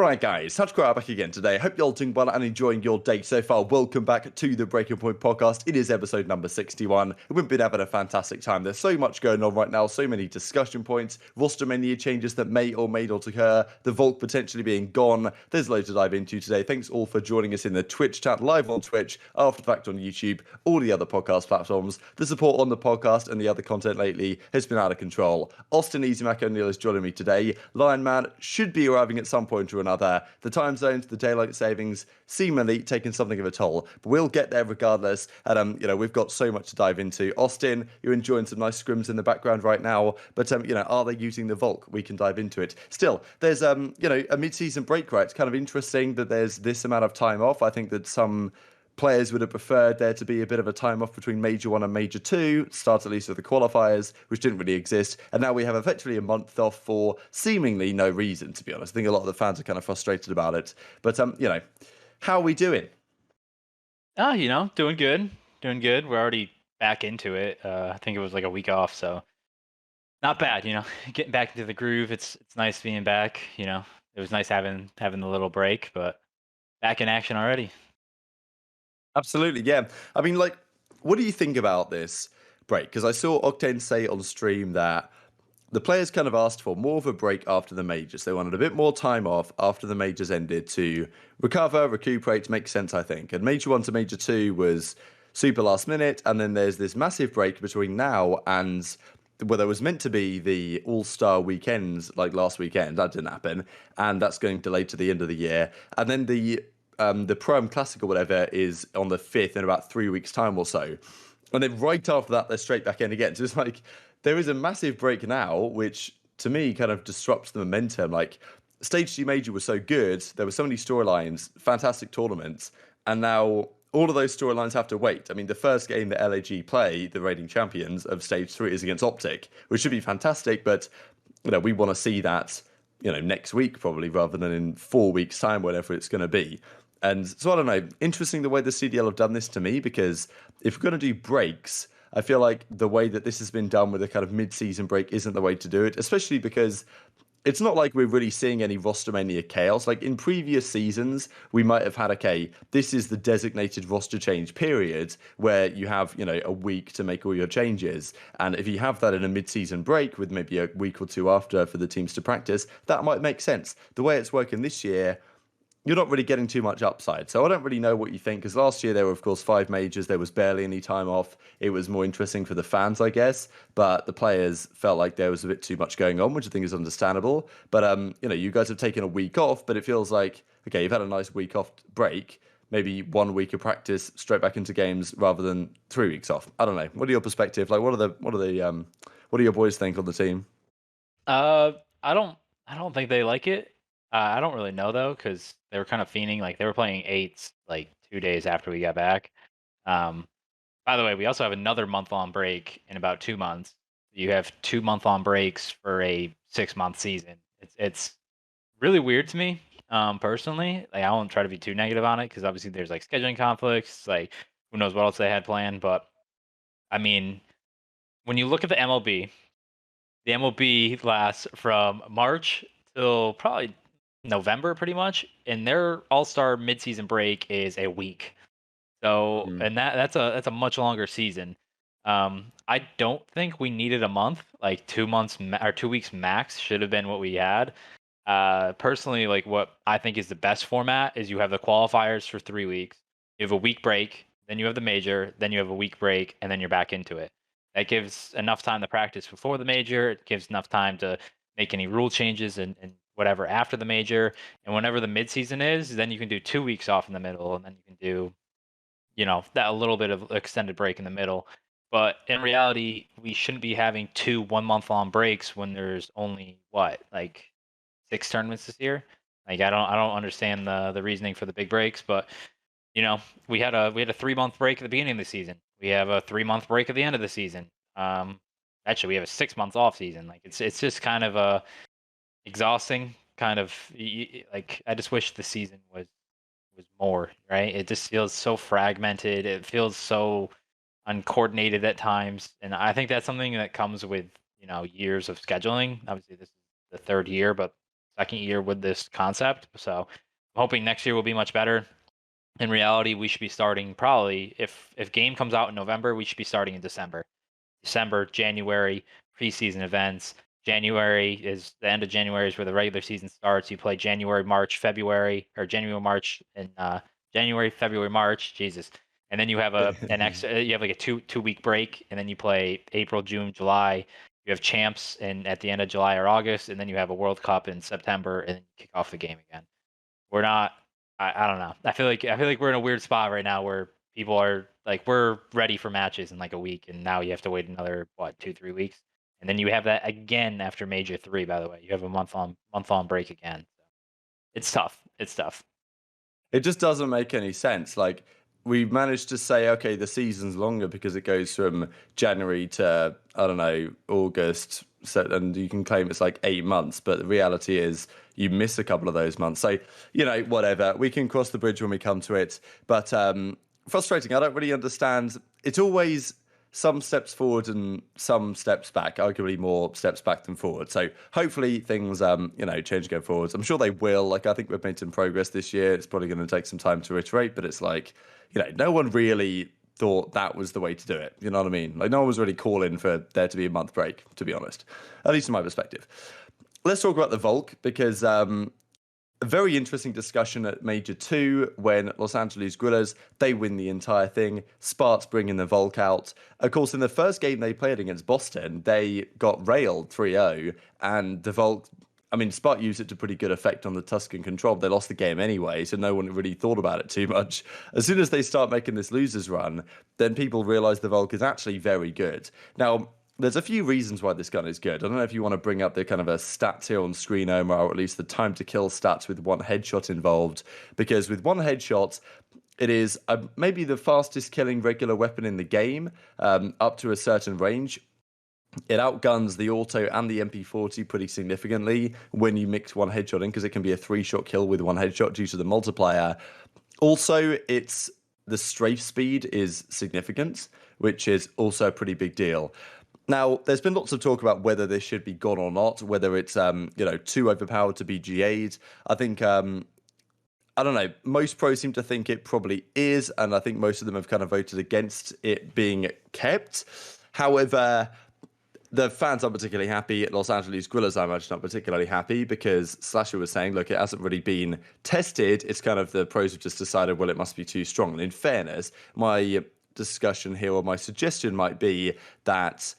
Alright guys, Rab Mac again today. Hope you're all doing well and enjoying your day so far. Welcome back to the Breaking Point podcast. It is episode number 61. We've been having a fantastic time. There's so much going on right now, so many discussion points, roster menu changes that may or may not occur, the Volk potentially being gone. There's loads to dive into today. Thanks all for joining us in the Twitch chat, live on Twitch, after the fact on YouTube, all the other podcast platforms. The support on the podcast and the other content lately has been out of control. Austin Easy Mac O'Neill is joining me today. Lion Man should be arriving at some point or another. The time zones, the daylight savings, seemingly taking something of a toll, but we'll get there regardless. And we've got so much to dive into. Austin, you're enjoying some nice scrims in the background right now, but are they using the Volk? We can dive into it. Still, there's a mid-season break, right? It's kind of interesting that there's this amount of time off. I think that some players would have preferred there to be a bit of a time off between Major 1 and Major 2, start at least with the qualifiers, which didn't really exist. And now we have effectively a month off for seemingly no reason, to be honest. I think a lot of the fans are kind of frustrated about it. But, how are we doing? Doing good. Doing good. We're already back into it. I think it was like a week off, so not bad, Getting back into the groove. It's nice being back, It was nice having the little break, but back in action already. Absolutely, yeah. I mean, what do you think about this break? Because I saw Octane say on stream that the players kind of asked for more of a break after the majors. They wanted a bit more time off after the majors ended to recover, recuperate, to make sense, I think. And Major 1 to Major 2 was super last minute. And then there's this massive break between now and there was meant to be the All-Star weekends like last weekend. That didn't happen. And that's going delayed to the end of the year. And then the Pro-Am Classic or whatever is on the 5th in about 3 weeks' time or so. And then right after that, they're straight back in again. So it's like there is a massive break now, which to me kind of disrupts the momentum. Like Stage 2 Major was so good. There were so many storylines, fantastic tournaments. And now all of those storylines have to wait. I mean, the first game that LAG play, the reigning champions of Stage 3, is against Optic, which should be fantastic. But, we want to see that, next week probably rather than in 4 weeks' time, whatever it's going to be. And so, I don't know, interesting the way the CDL have done this to me, because if we're going to do breaks, I feel like the way that this has been done with a kind of mid-season break isn't the way to do it, especially because it's not like we're really seeing any roster mania chaos. Like in previous seasons, we might have had, okay, this is the designated roster change period where you have, a week to make all your changes. And if you have that in a mid-season break with maybe a week or two after for the teams to practice, that might make sense. The way it's working this year, you're not really getting too much upside. So I don't really know what you think, because last year there were, of course, 5 majors. There was barely any time off. It was more interesting for the fans, I guess. But the players felt like there was a bit too much going on, which I think is understandable. But, you guys have taken a week off, but it feels like, okay, you've had a nice week off break, maybe 1 week of practice straight back into games rather than 3 weeks off. I don't know. What are your perspective? Like, what do your boys think on the team? I don't think they like it. I don't really know though, because they were kind of fiending. Like they were playing 8s like 2 days after we got back. By the way, we also have another month-long break in about 2 months. You have 2 month-long breaks for a 6-month season. It's really weird to me, personally. Like I won't try to be too negative on it, because obviously there's like scheduling conflicts. Like who knows what else they had planned. But I mean, when you look at the MLB lasts from March till probably November, pretty much, and their All-Star midseason break is a week. So, and that's a much longer season. I don't think we needed a month. Like 2 months or 2 weeks max should have been what we had. Personally, like what I think is the best format is you have the qualifiers for 3 weeks. You have a week break, then you have the major, then you have a week break, and then you're back into it. That gives enough time to practice before the major. It gives enough time to make any rule changes and whatever after the major. And whenever the midseason is, then you can do 2 weeks off in the middle, and then you can do, that a little bit of extended break in the middle. But in reality, we shouldn't be having 2 1-month-long breaks when there's only like 6 tournaments this year. Like I don't understand the reasoning for the big breaks, but we had a 3-month break at the beginning of the season. We have a 3-month break at the end of the season. Actually, we have a 6 months off season. Like it's just kind of exhausting. Kind of like I just wish the season was more, right? It just feels so fragmented. It feels so uncoordinated at times, and I think that's something that comes with years of scheduling. Obviously, this is the 3rd year, but second year with this concept. So I'm hoping next year will be much better. In reality, we should be starting probably if game comes out in November, we should be starting in December, January, preseason events. January is the end of January is where the regular season starts. You play January, March, February, or January, March, and January, February, March. Jesus, and then you have an extra. You have like a two-week break, and then you play April, June, July. You have champs and at the end of July or August, and then you have a World Cup in September, and then you kick off the game again. We're not. I don't know. I feel like we're in a weird spot right now where people are like we're ready for matches in like a week, and now you have to wait another what 2-3 weeks, and then you have that again after Major 3. By the way, you have a month on break again. So it's tough. It's tough. It just doesn't make any sense. Like, we managed to say, okay, the season's longer because it goes from January to, I don't know, August. So, and you can claim it's like 8 months, but the reality is you miss a couple of those months. So, whatever. We can cross the bridge when we come to it. But frustrating. I don't really understand. It's always some steps forward and some steps back, arguably more steps back than forward. So hopefully things, change going forwards. I'm sure they will. Like, I think we've made some progress this year. It's probably going to take some time to iterate, but it's like, no one really thought that was the way to do it. You know what I mean? Like, no one was really calling for there to be a month break, to be honest, at least in my perspective. Let's talk about the Volk because a very interesting discussion at Major 2 when Los Angeles Guerrillas, they win the entire thing. Sparks bringing the Volk out. Of course, in the first game they played against Boston, they got railed 3-0, and the Volk, Spark used it to pretty good effect on the Tuscan control. They lost the game anyway, so no one really thought about it too much. As soon as they start making this losers run, then people realize the Volk is actually very good. Now, there's a few reasons why this gun is good. I don't know if you want to bring up the kind of a stats here on screen, Omar, or at least the time to kill stats with one headshot involved. Because with one headshot, it is maybe the fastest killing regular weapon in the game, up to a certain range. It outguns the auto and the MP40 pretty significantly when you mix one headshot in, because it can be a 3-shot kill with one headshot due to the multiplier. Also, the strafe speed is significant, which is also a pretty big deal. Now, there's been lots of talk about whether this should be gone or not, whether it's too overpowered to be GA'd. I think I don't know. Most pros seem to think it probably is, and I think most of them have kind of voted against it being kept. However, the fans aren't particularly happy. Los Angeles Guerrillas, I imagine, not particularly happy because Slasher was saying, look, it hasn't really been tested. It's kind of the pros have just decided, well, it must be too strong. And in fairness, my discussion here or my suggestion might be that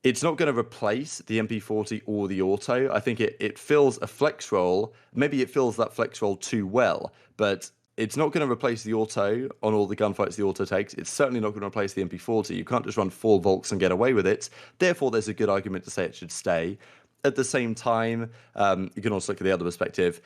it's not going to replace the MP40 or the auto. I think it fills a flex role. Maybe it fills that flex role too well, but it's not going to replace the auto on all the gunfights the auto takes. It's certainly not going to replace the MP40. You can't just run 4 Volks and get away with it. Therefore, there's a good argument to say it should stay. At the same time, you can also look at the other perspective.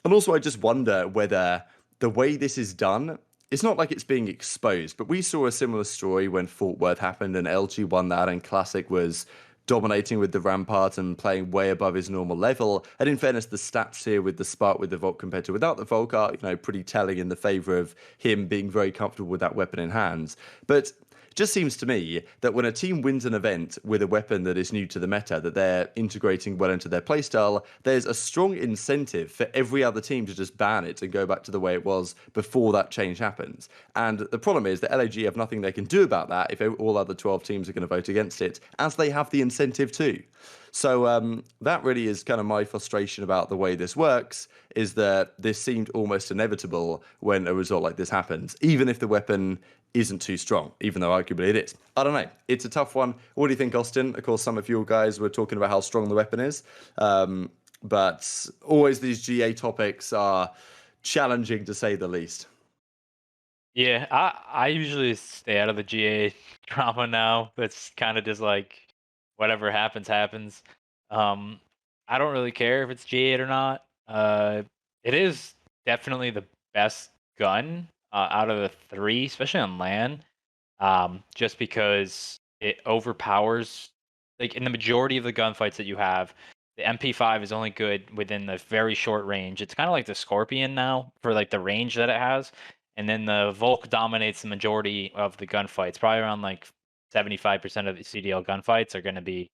And also, I just wonder whether the way this is done, it's not like it's being exposed, but we saw a similar story when Fort Worth happened and LG won that, and Classic was dominating with the Rampart and playing way above his normal level. And in fairness, the stats here with the Spark with the Volk compared to without the Volk are, pretty telling in the favor of him being very comfortable with that weapon in hands. But it just seems to me that when a team wins an event with a weapon that is new to the meta, that they're integrating well into their playstyle, there's a strong incentive for every other team to just ban it and go back to the way it was before that change happens. And the problem is that LAG have nothing they can do about that if all other 12 teams are going to vote against it, as they have the incentive to. So that really is kind of my frustration about the way this works, is that this seemed almost inevitable when a result like this happens, even if the weapon isn't too strong, even though arguably it is. I don't know. It's a tough one. What do you think, Austin? Of course, some of you guys were talking about how strong the weapon is, but always these GA topics are challenging to say the least. Yeah, I usually stay out of the GA drama now. That's kind of just like whatever happens, happens. I don't really care if it's G8 or not. It is definitely the best gun out of the 3, especially on LAN. Just because it overpowers, like in the majority of the gunfights that you have, the MP5 is only good within the very short range. It's kind of like the Scorpion now for like the range that it has. And then the Volk dominates the majority of the gunfights. Probably around like 75% of the CDL gunfights are going to be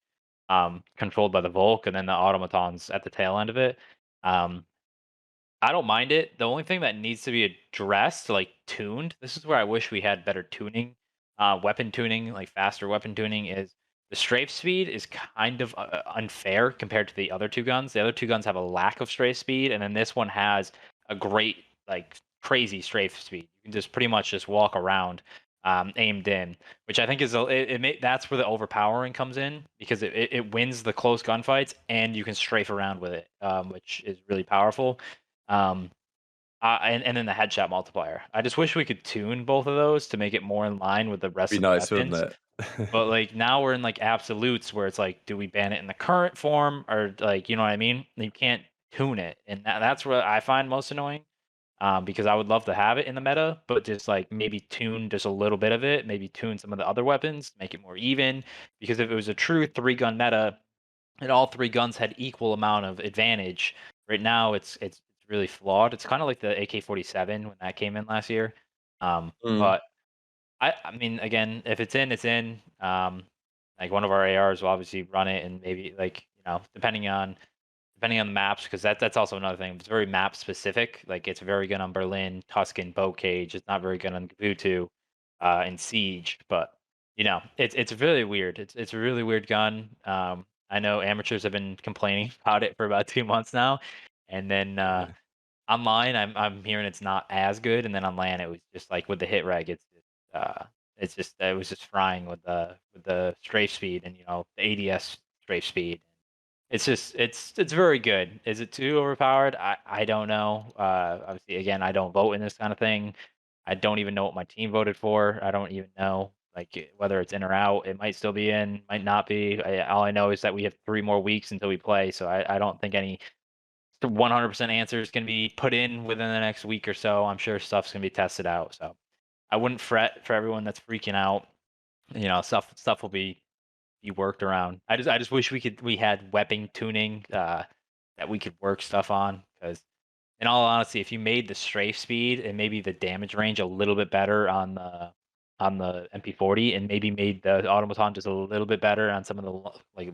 controlled by the Volk, and then the automatons at the tail end of it. Um, I don't mind it. The only thing that needs to be addressed, like tuned, this is where I wish we had better tuning, weapon tuning, like faster weapon tuning, is the strafe speed is kind of unfair compared to the other two guns. The other two guns have a lack of strafe speed, and then this one has a great, like crazy strafe speed. You can just pretty much just walk around, aimed in, which I think is that's where the overpowering comes in because it wins the close gunfights and you can strafe around with it, which is really powerful. Um, and then the headshot multiplier. I just wish we could tune both of those to make it more in line with the rest Be of the nice, wouldn't weapons. it? But like now we're in like absolutes where it's like, do we ban it in the current form or like you know what I mean? You can't tune it, and that's what I find most annoying. Because I would love to have it in the meta, but just like maybe tune just a little bit of it, maybe tune some of the other weapons, make it more even. Because if it was a true 3-gun meta, and all three guns had equal amount of advantage. Right now, it's really flawed. It's kind of like the AK-47 when that came in last year. Mm. But I mean, again, if it's in, it's in. Like one of our ARs will obviously run it, and maybe like depending on the maps, because that's also another thing. It's very map specific. Like it's very good on Berlin, Tuscan, Boat Cage. It's not very good on Gabutu, and Siege. But it's really weird. It's a really weird gun. I know amateurs have been complaining about it for about 2 months now, and then Yeah. online, I'm hearing it's not as good, and then on LAN, it was just like with the hit reg, it's just it was just frying with the strafe speed and the ADS strafe speed. It's just it's very good. Is it too overpowered? I don't know. Obviously, again, I don't vote in this kind of thing. I don't even know what my team voted for. I don't even know like whether it's in or out. It might still be in, might not be. All I know is that we have 3 more weeks until we play, so I don't think any 100% answers can be put in within the next week or so. I'm sure stuff's gonna be tested out. So I wouldn't fret for everyone that's freaking out. Stuff will be worked around. I just wish we had weapon tuning that we could work stuff on because in all honesty, if you made the strafe speed and maybe the damage range a little bit better on the MP40 and maybe made the automaton just a little bit better on some of the like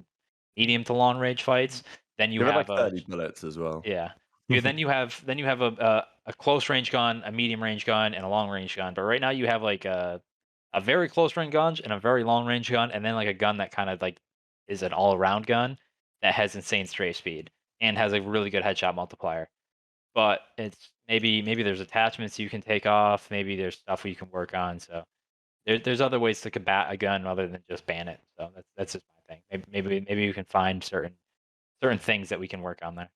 medium to long range fights, then you Give it have like a 30 bullets as well. yeah. Yeah, then you have a close range gun, a medium range gun, and a long range gun. But right now you have like a very close range gun and a very long range gun, and then like a gun that kind of like is an all around gun that has insane strafe speed and has a really good headshot multiplier. But it's maybe there's attachments you can take off, maybe there's stuff you can work on. So there's other ways to combat a gun other than just ban it. So that's just my thing. Maybe you can find certain things that we can work on there.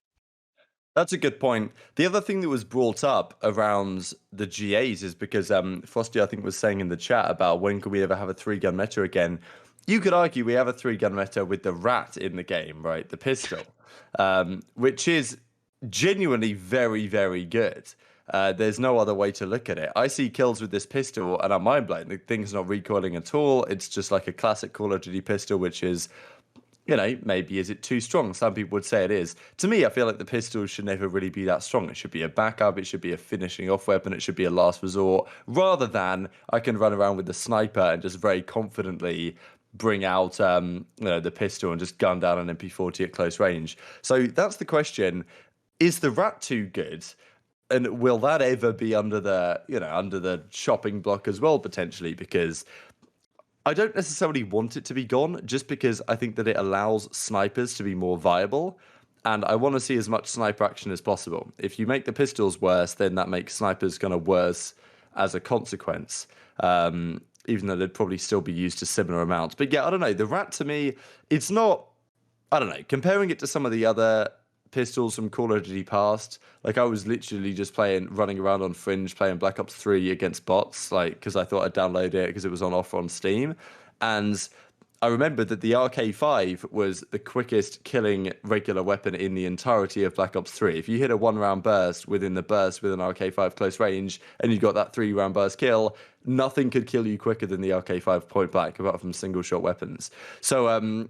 That's a good point. The other thing that was brought up around the GAs is because Frosty, I think, was saying in the chat about when could we ever have a 3-gun meta again. You could argue we have a 3-gun meta with the RATT in the game, right? The pistol, which is genuinely very, very good. There's no other way to look at it. I see kills with this pistol and I'm mind blown. The thing's not recoiling at all. It's just like a classic Call of Duty pistol, which is maybe is it too strong? Some people would say it is. To me, I feel like the pistol should never really be that strong. It should be a backup. It should be a finishing off weapon. It should be a last resort, rather than I can run around with the sniper and just very confidently bring out, the pistol and just gun down an MP40 at close range. So that's the question: is the RAT too good? And will that ever be under the shopping block as well potentially? Because I don't necessarily want it to be gone just because I think that it allows snipers to be more viable. And I want to see as much sniper action as possible. If you make the pistols worse, then that makes snipers kind of worse as a consequence. Even though they'd probably still be used to similar amounts. But yeah, I don't know. The RAT to me, it's not, I don't know, comparing it to some of the other pistols from Call of Duty past, like I was literally just running around on Fringe playing Black Ops 3 against bots, like because I thought I'd download it because it was on offer on Steam. And I remembered that the RK5 was the quickest killing regular weapon in the entirety of Black Ops 3. If you hit a 1 round burst within the burst with an RK5 close range and you got that 3 round burst kill, nothing could kill you quicker than the RK5 point blank, apart from single shot weapons. So,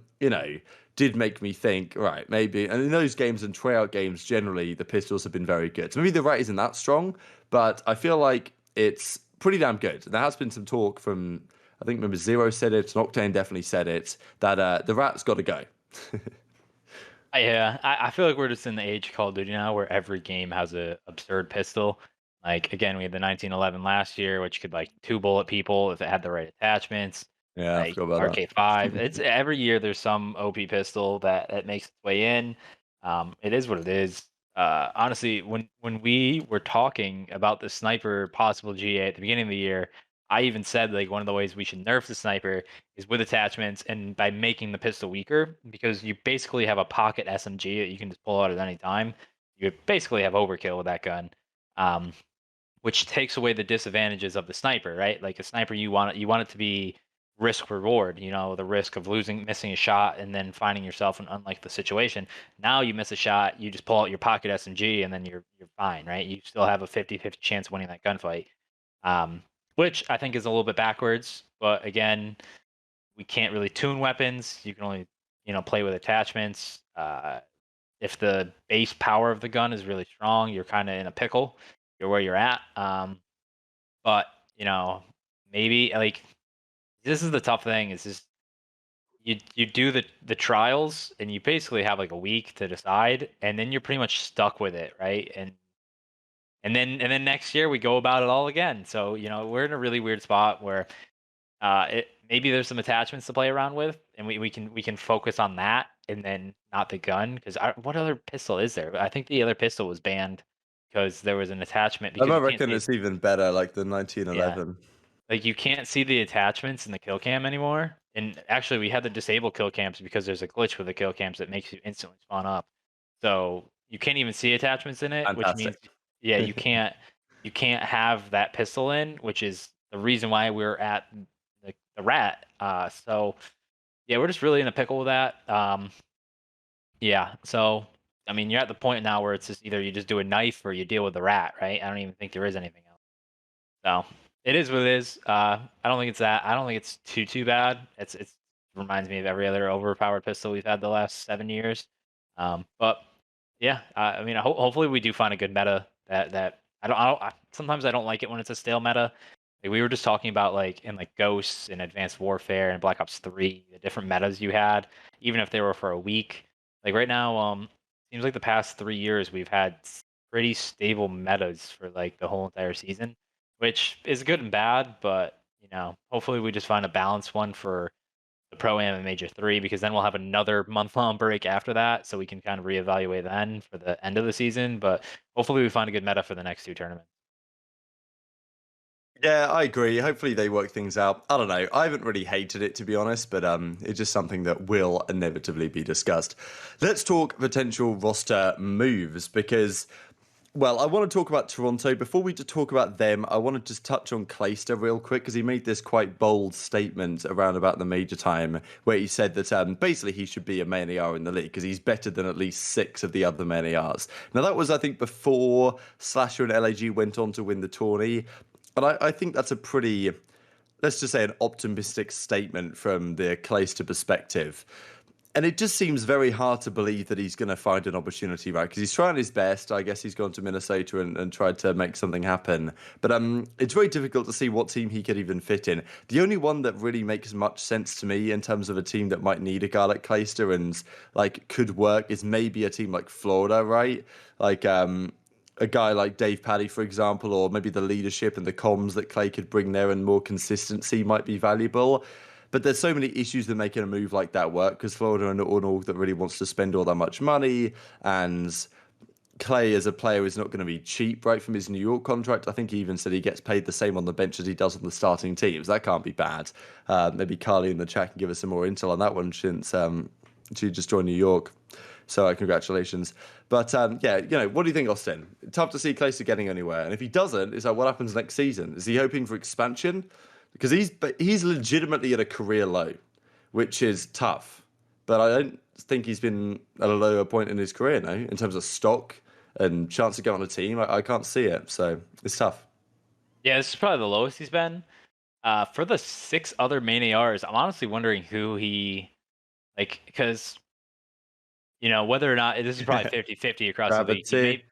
did make me think, right, maybe, and in those games and tryout games, generally, the pistols have been very good. So maybe the RAT isn't that strong, but I feel like it's pretty damn good. There has been some talk from, I think, remember Zero said it, and Octane definitely said it, that the RAT's got to go. Yeah, I feel like we're just in the age of Call of Duty now where every game has a absurd pistol. Like again, we had the 1911 last year, which could like two bullet people if it had the right attachments. Yeah, I Like forgot about RK5, that. it's every year there's some OP pistol that makes its way in. It is what it is. Honestly, when we were talking about the sniper possible GA at the beginning of the year, I even said like one of the ways we should nerf the sniper is with attachments and by making the pistol weaker because you basically have a pocket SMG that you can just pull out at any time. You basically have overkill with that gun, um, which takes away the disadvantages of the sniper, right? Like a sniper, you want it to be risk reward. You know, the risk of missing a shot, and then finding yourself in unlike the situation. Now you miss a shot, you just pull out your pocket SMG, and then you're fine, right? You still have a 50-50 chance of winning that gunfight, um, which I think is a little bit backwards. But again, we can't really tune weapons. You can only, play with attachments. If the base power of the gun is really strong, you're kind of in a pickle. You're where you're at. But you know, maybe like this is the tough thing. Is just you do the trials and you basically have like a week to decide, and then you're pretty much stuck with it, right? And then next year we go about it all again. So we're in a really weird spot where maybe there's some attachments to play around with, and we can focus on that, and then not the gun. Because what other pistol is there? I think the other pistol was banned because there was an attachment I because might you can't reckon see it. it's even better, like the Yeah, 1911. like you can't see the attachments in the kill cam anymore. And actually, we had to disable kill cams because there's a glitch with the kill cams that makes you instantly spawn up. So you can't even see attachments in it, which Fantastic. means yeah, you can't have that pistol in, which is the reason why we're at the rat. So yeah, we're just really in a pickle with that. Yeah, so I mean, you're at the point now where it's just either you just do a knife or you deal with the rat, right? I don't even think there is anything else. So it is what it is. I don't think it's that. I don't think it's too bad. It's reminds me of every other overpowered pistol we've had the last 7 years. But yeah, I mean, hopefully we do find a good meta that sometimes I don't like it when it's a stale meta. Like we were just talking about like in like Ghosts and Advanced Warfare and Black Ops 3, the different metas you had, even if they were for a week. Like right now, seems like the past 3 years we've had pretty stable metas for like the whole entire season, which is good and bad. But hopefully we just find a balanced one for the Pro Am and Major 3, because then we'll have another month-long break after that, so we can kind of reevaluate then for the end of the season. But hopefully we find a good meta for the next two tournaments. Yeah, I agree. Hopefully they work things out. I don't know. I haven't really hated it, to be honest, but it's just something that will inevitably be discussed. Let's talk potential roster moves because, well, I want to talk about Toronto. Before we talk about them, I want to just touch on Clayster real quick because he made this quite bold statement around about the major time where he said that basically he should be a main AR in the league because he's better than at least 6 of the other main ARs. Now, that was, I think, before Slasher and LAG went on to win the tourney. And I think that's a pretty, let's just say, an optimistic statement from the Clayster perspective. And it just seems very hard to believe that he's going to find an opportunity, right? Because he's trying his best. I guess he's gone to Minnesota and tried to make something happen. But it's very difficult to see what team he could even fit in. The only one that really makes much sense to me in terms of a team that might need a guy like Clayster and like could work is maybe a team like Florida, right? Like a guy like Dave Paddy, for example, or maybe the leadership and the comms that Clay could bring there and more consistency might be valuable. But there's so many issues that making a move like that work because Florida are not an org that really wants to spend all that much money. And Clay as a player is not going to be cheap, right, from his New York contract. I think he even said he gets paid the same on the bench as he does on the starting teams. That can't be bad. Maybe Carly in the chat can give us some more intel on that one since she just joined New York. So congratulations. But yeah, what do you think, Austin? Tough to see Clayster getting anywhere. And if he doesn't, it's like, what happens next season? Is he hoping for expansion? Because he's legitimately at a career low, which is tough. But I don't think he's been at a lower point in his career, no, in terms of stock and chance to get on a team. I can't see it. So it's tough. Yeah, this is probably the lowest he's been. For the 6 other main ARs, I'm honestly wondering who he like, because whether or not this is probably 50-50 across the league. Gravity,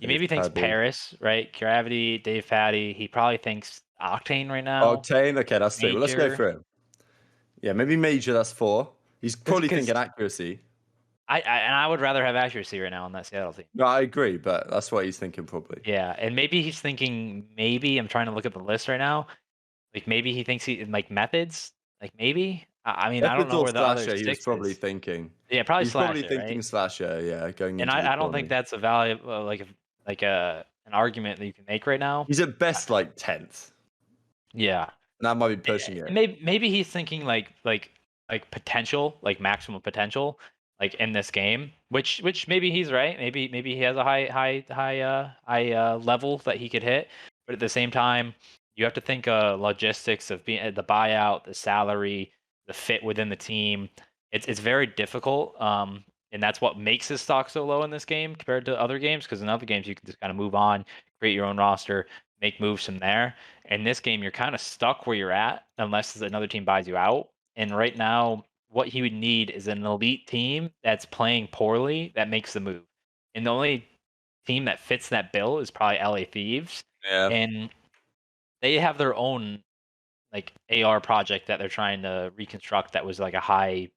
He Dave maybe thinks Paddy. Paris, right? Gravity, Dave Patty. He probably thinks Octane right now. Octane, okay, that's 3. Well, let's go Major. through it. Yeah, maybe Major, that's 4. He's probably Because thinking accuracy. And I would rather have accuracy right now on that Seattle team. No, I agree, but that's what he's thinking probably. Yeah, and maybe he's thinking maybe I'm trying to look at the list right now. Like maybe he thinks he like methods. Like maybe. I mean, I don't Methods know or where the other slasher, he was six probably is. thinking. Yeah, probably He's probably slasher, thinking right? slasher, yeah, going And into the I don't think tournament. that's a value like a an argument that you can make right now. He's at Uh, best like 10th. yeah, That might be pushing it. maybe he's thinking like potential, like maximum potential, like in this game. Which maybe he's right. Maybe he has a high level that he could hit. But at the same time, you have to think logistics of being the buyout, the salary, the fit within the team. It's very difficult. And that's what makes his stock so low in this game compared to other games. Because in other games you can just kind of move on, create your own roster, make moves from there. In this game, you're kind of stuck where you're at unless another team buys you out. And right now, what he would need is an elite team that's playing poorly that makes the move. And the only team that fits that bill is probably LA Thieves. Yeah. And they have their own like AR project that they're trying to reconstruct that was like a high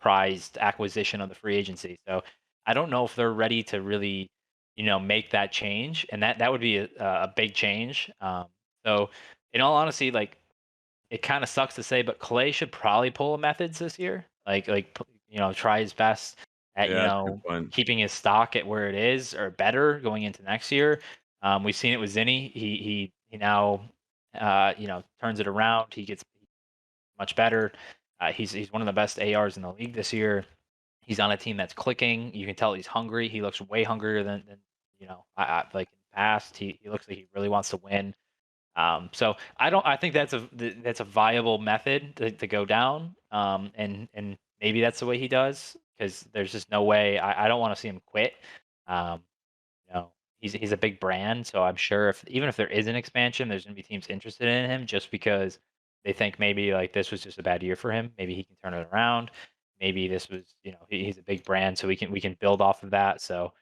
prized acquisition of the free agency. So I don't know if they're ready to really, make that change, and that would be a big change. So in all honesty, like it kind of sucks to say, but Clay should probably pull a methods this year. Try his best at Yeah, that's a good point. keeping his stock at where it is or better going into next year. We've seen it with Zinni. He now turns it around. He gets much better. He's one of the best ARs in the league this year. He's on a team that's clicking. You can tell he's hungry. He looks way hungrier than I like in the past. He looks like he really wants to win. So I think that's a viable method to go down. And maybe that's the way he does because there's just no way. I don't want to see him quit. Um, he's a big brand, so I'm sure even if there is an expansion, there's gonna be teams interested in him just because they think maybe like this was just a bad year for him. Maybe he can turn it around. Maybe this was, he's a big brand, so we can build off of that. So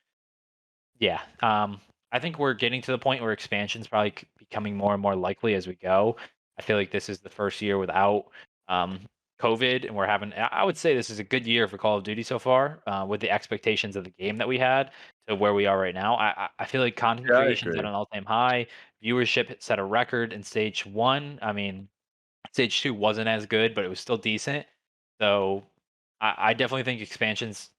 yeah, I think we're getting to the point where expansion's probably becoming more and more likely as we go. I feel like this is the first year without um, COVID, and we're having. I would say this is a good year for Call of Duty so far, with the expectations of the game that we had to where we are right now. I feel like content Yeah, I creation's at agree. an all-time high. Viewership set a record in stage one. I mean, stage two wasn't as good, but it was still decent. So I definitely think expansion's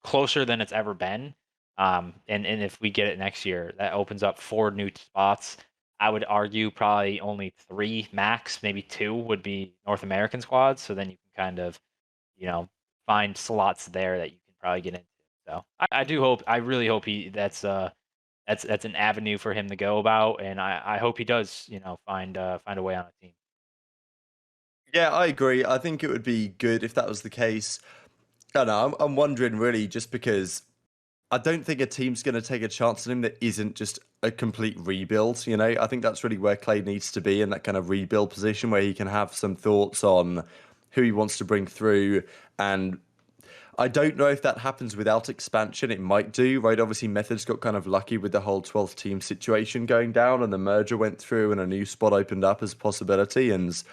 closer than it's ever been. And if we get it next year, that opens up 4 new spots. I would argue probably only 3 max, maybe 2 would be North American squads. So then you can kind of, you know, find slots there that you can probably get into. So I do hope, I really hope that's an avenue for him to go about, and I hope he does, find a way on a team. Yeah, I agree. I think it would be good if that was the case. I don't know. I'm wondering really just because I don't think a team's going to take a chance on him that isn't just a complete rebuild. I think that's really where Clay needs to be in that kind of rebuild position where he can have some thoughts on who he wants to bring through. And I don't know if that happens without expansion. It might do, right? Obviously, Methods got kind of lucky with the whole 12th team situation going down, and the merger went through, and a new spot opened up as a possibility. And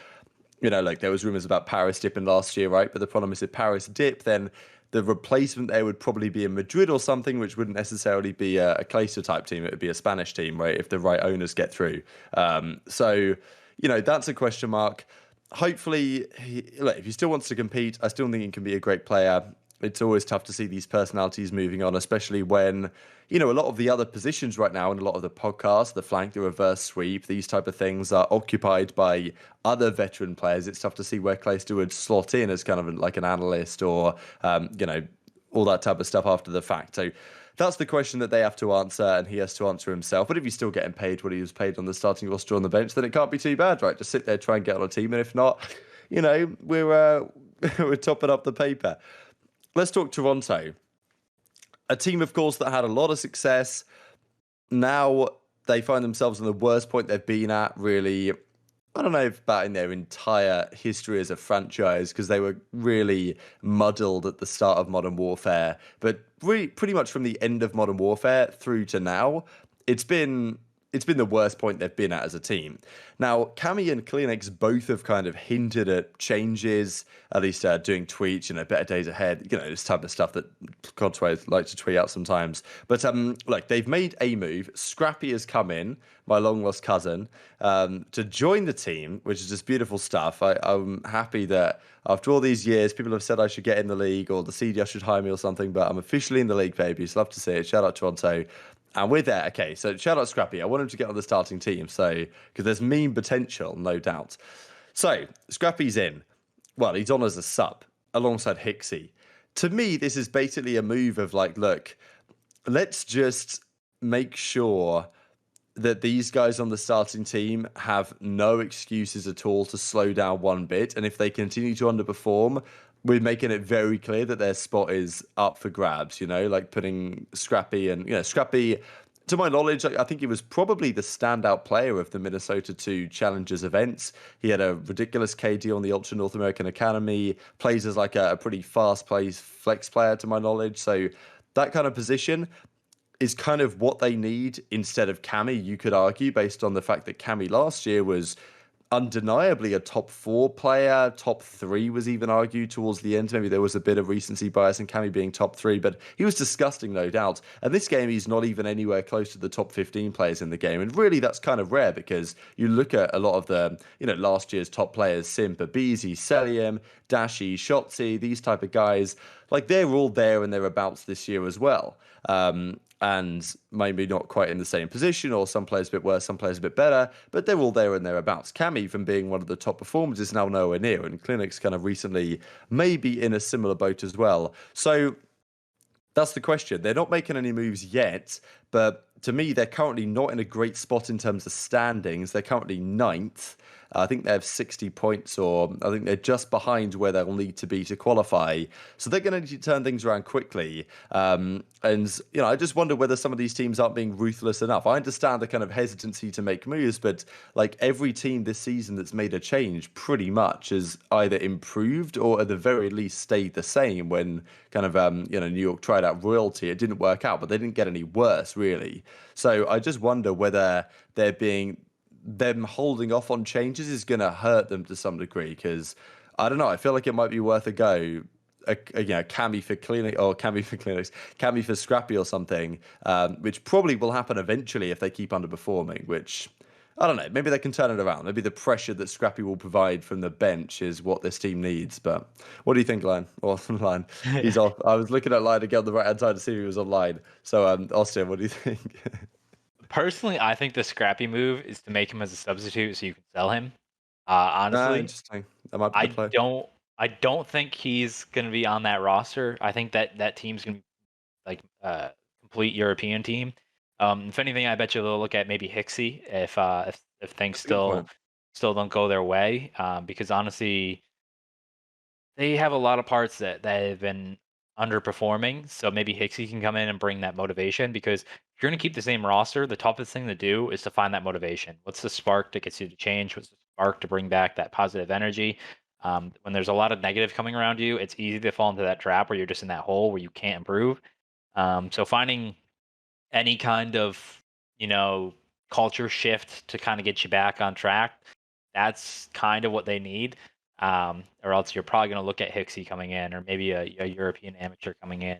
like there was rumors about Paris dipping last year, right? But the problem is if Paris dip, then the replacement there would probably be in Madrid or something, which wouldn't necessarily be a Clayster type team. It would be a Spanish team, right? If the right owners get through. So, that's a question mark. Hopefully, look, if he still wants to compete, I still think he can be a great player. It's always tough to see these personalities moving on, especially when, a lot of the other positions right now and a lot of the podcasts, the flank, the reverse sweep, these type of things are occupied by other veteran players. It's tough to see where Clayster would slot in as kind of like an analyst or, all that type of stuff after the fact. So that's the question that they have to answer, and he has to answer himself. But if he's still getting paid what he was paid on the starting roster on the bench, then it can't be too bad, right? Just sit there, try and get on a team, and if not, we're we're topping up the paper. Let's talk Toronto. A team, of course, that had a lot of success. Now they find themselves in the worst point they've been at, really. I don't know about in their entire history as a franchise, because they were really muddled at the start of Modern Warfare. But pretty much from the end of Modern Warfare through to now, it's been it's been the worst point they've been at as a team. Now, Cammy and Kleenex both have kind of hinted at changes, at least doing tweets, better days ahead, this type of stuff that Codsway like to tweet out sometimes. But look, they've made a move. Scrappy has come in, my long lost cousin, to join the team, which is just beautiful stuff. I'm happy that after all these years, people have said I should get in the league or the CDL should hire me or something, but I'm officially in the league, baby. So love to see it. Shout out Toronto. And we're there. Okay, so shout out Scrappy. I want him to get on the starting team, so because there's meme potential, no doubt. So Scrappy's in. Well, he's on as a sub alongside Hixie. To me, this is basically a move of like, look, let's just make sure that these guys on the starting team have no excuses at all to slow down one bit. And if they continue to underperform, we're making it very clear that their spot is up for grabs, like putting Scrappy and, Scrappy, to my knowledge, I think he was probably the standout player of the Minnesota 2 Challengers events. He had a ridiculous KD on the Ultra North American Academy, plays as like a pretty fast-paced flex player, to my knowledge. So that kind of position is kind of what they need instead of Cammy, you could argue, based on the fact that Cammy last year was undeniably a top 4 player. Top 3 was even argued towards the end. Maybe there was a bit of recency bias in Cammy being top 3, but he was disgusting, no doubt. And this game, he's not even anywhere close to the top 15 players in the game. And really, that's kind of rare because you look at a lot of the, last year's top players, Simp, Abizi, Celium, Dashi, Shotzi, these type of guys, like they're all there and thereabouts this year as well. And maybe not quite in the same position, or some players a bit worse, some players a bit better, but they're all there and thereabouts. Cammy, from being one of the top performers, is now nowhere near, and Clinic's kind of recently maybe in a similar boat as well. So that's the question. They're not making any moves yet, but to me, they're currently not in a great spot in terms of standings. They're currently 9th. I think they have 60 points, or I think they're just behind where they'll need to be to qualify. So they're going to need to turn things around quickly. And, I just wonder whether some of these teams aren't being ruthless enough. I understand the kind of hesitancy to make moves, but like every team this season that's made a change pretty much has either improved or at the very least stayed the same when kind of, New York tried out Royalty. It didn't work out, but they didn't get any worse, really. So I just wonder whether them holding off on changes is going to hurt them to some degree, because I don't know, I feel like it might be worth a go. Cammy for Clinic, or Cammy for Clinics, Cammy for Scrappy or something, which probably will happen eventually if they keep underperforming, which I don't know, maybe they can turn it around. Maybe the pressure that Scrappy will provide from the bench is what this team needs. But what do you think, Lion? Or Lion? He's off. I was looking at Lion again on the right hand side to see if he was online. So Austin, what do you think? Personally, I think the Scrappy move is to make him as a substitute so you can sell him. Honestly, interesting. That might be the play. I don't think he's going to be on that roster. I think that team's going to be like complete European team. If anything, I bet you they'll look at maybe Hixie if things still don't go their way. Because honestly, they have a lot of parts that have been underperforming. So maybe Hixie can come in and bring that motivation, because if you're going to keep the same roster, the toughest thing to do is to find that motivation. What's the spark that gets you to change? What's the spark to bring back that positive energy? When there's a lot of negative coming around you, it's easy to fall into that trap where you're just in that hole where you can't improve. So finding any kind of, culture shift to kind of get you back on track, that's kind of what they need. Or else you're probably going to look at Hixie coming in, or maybe a European amateur coming in.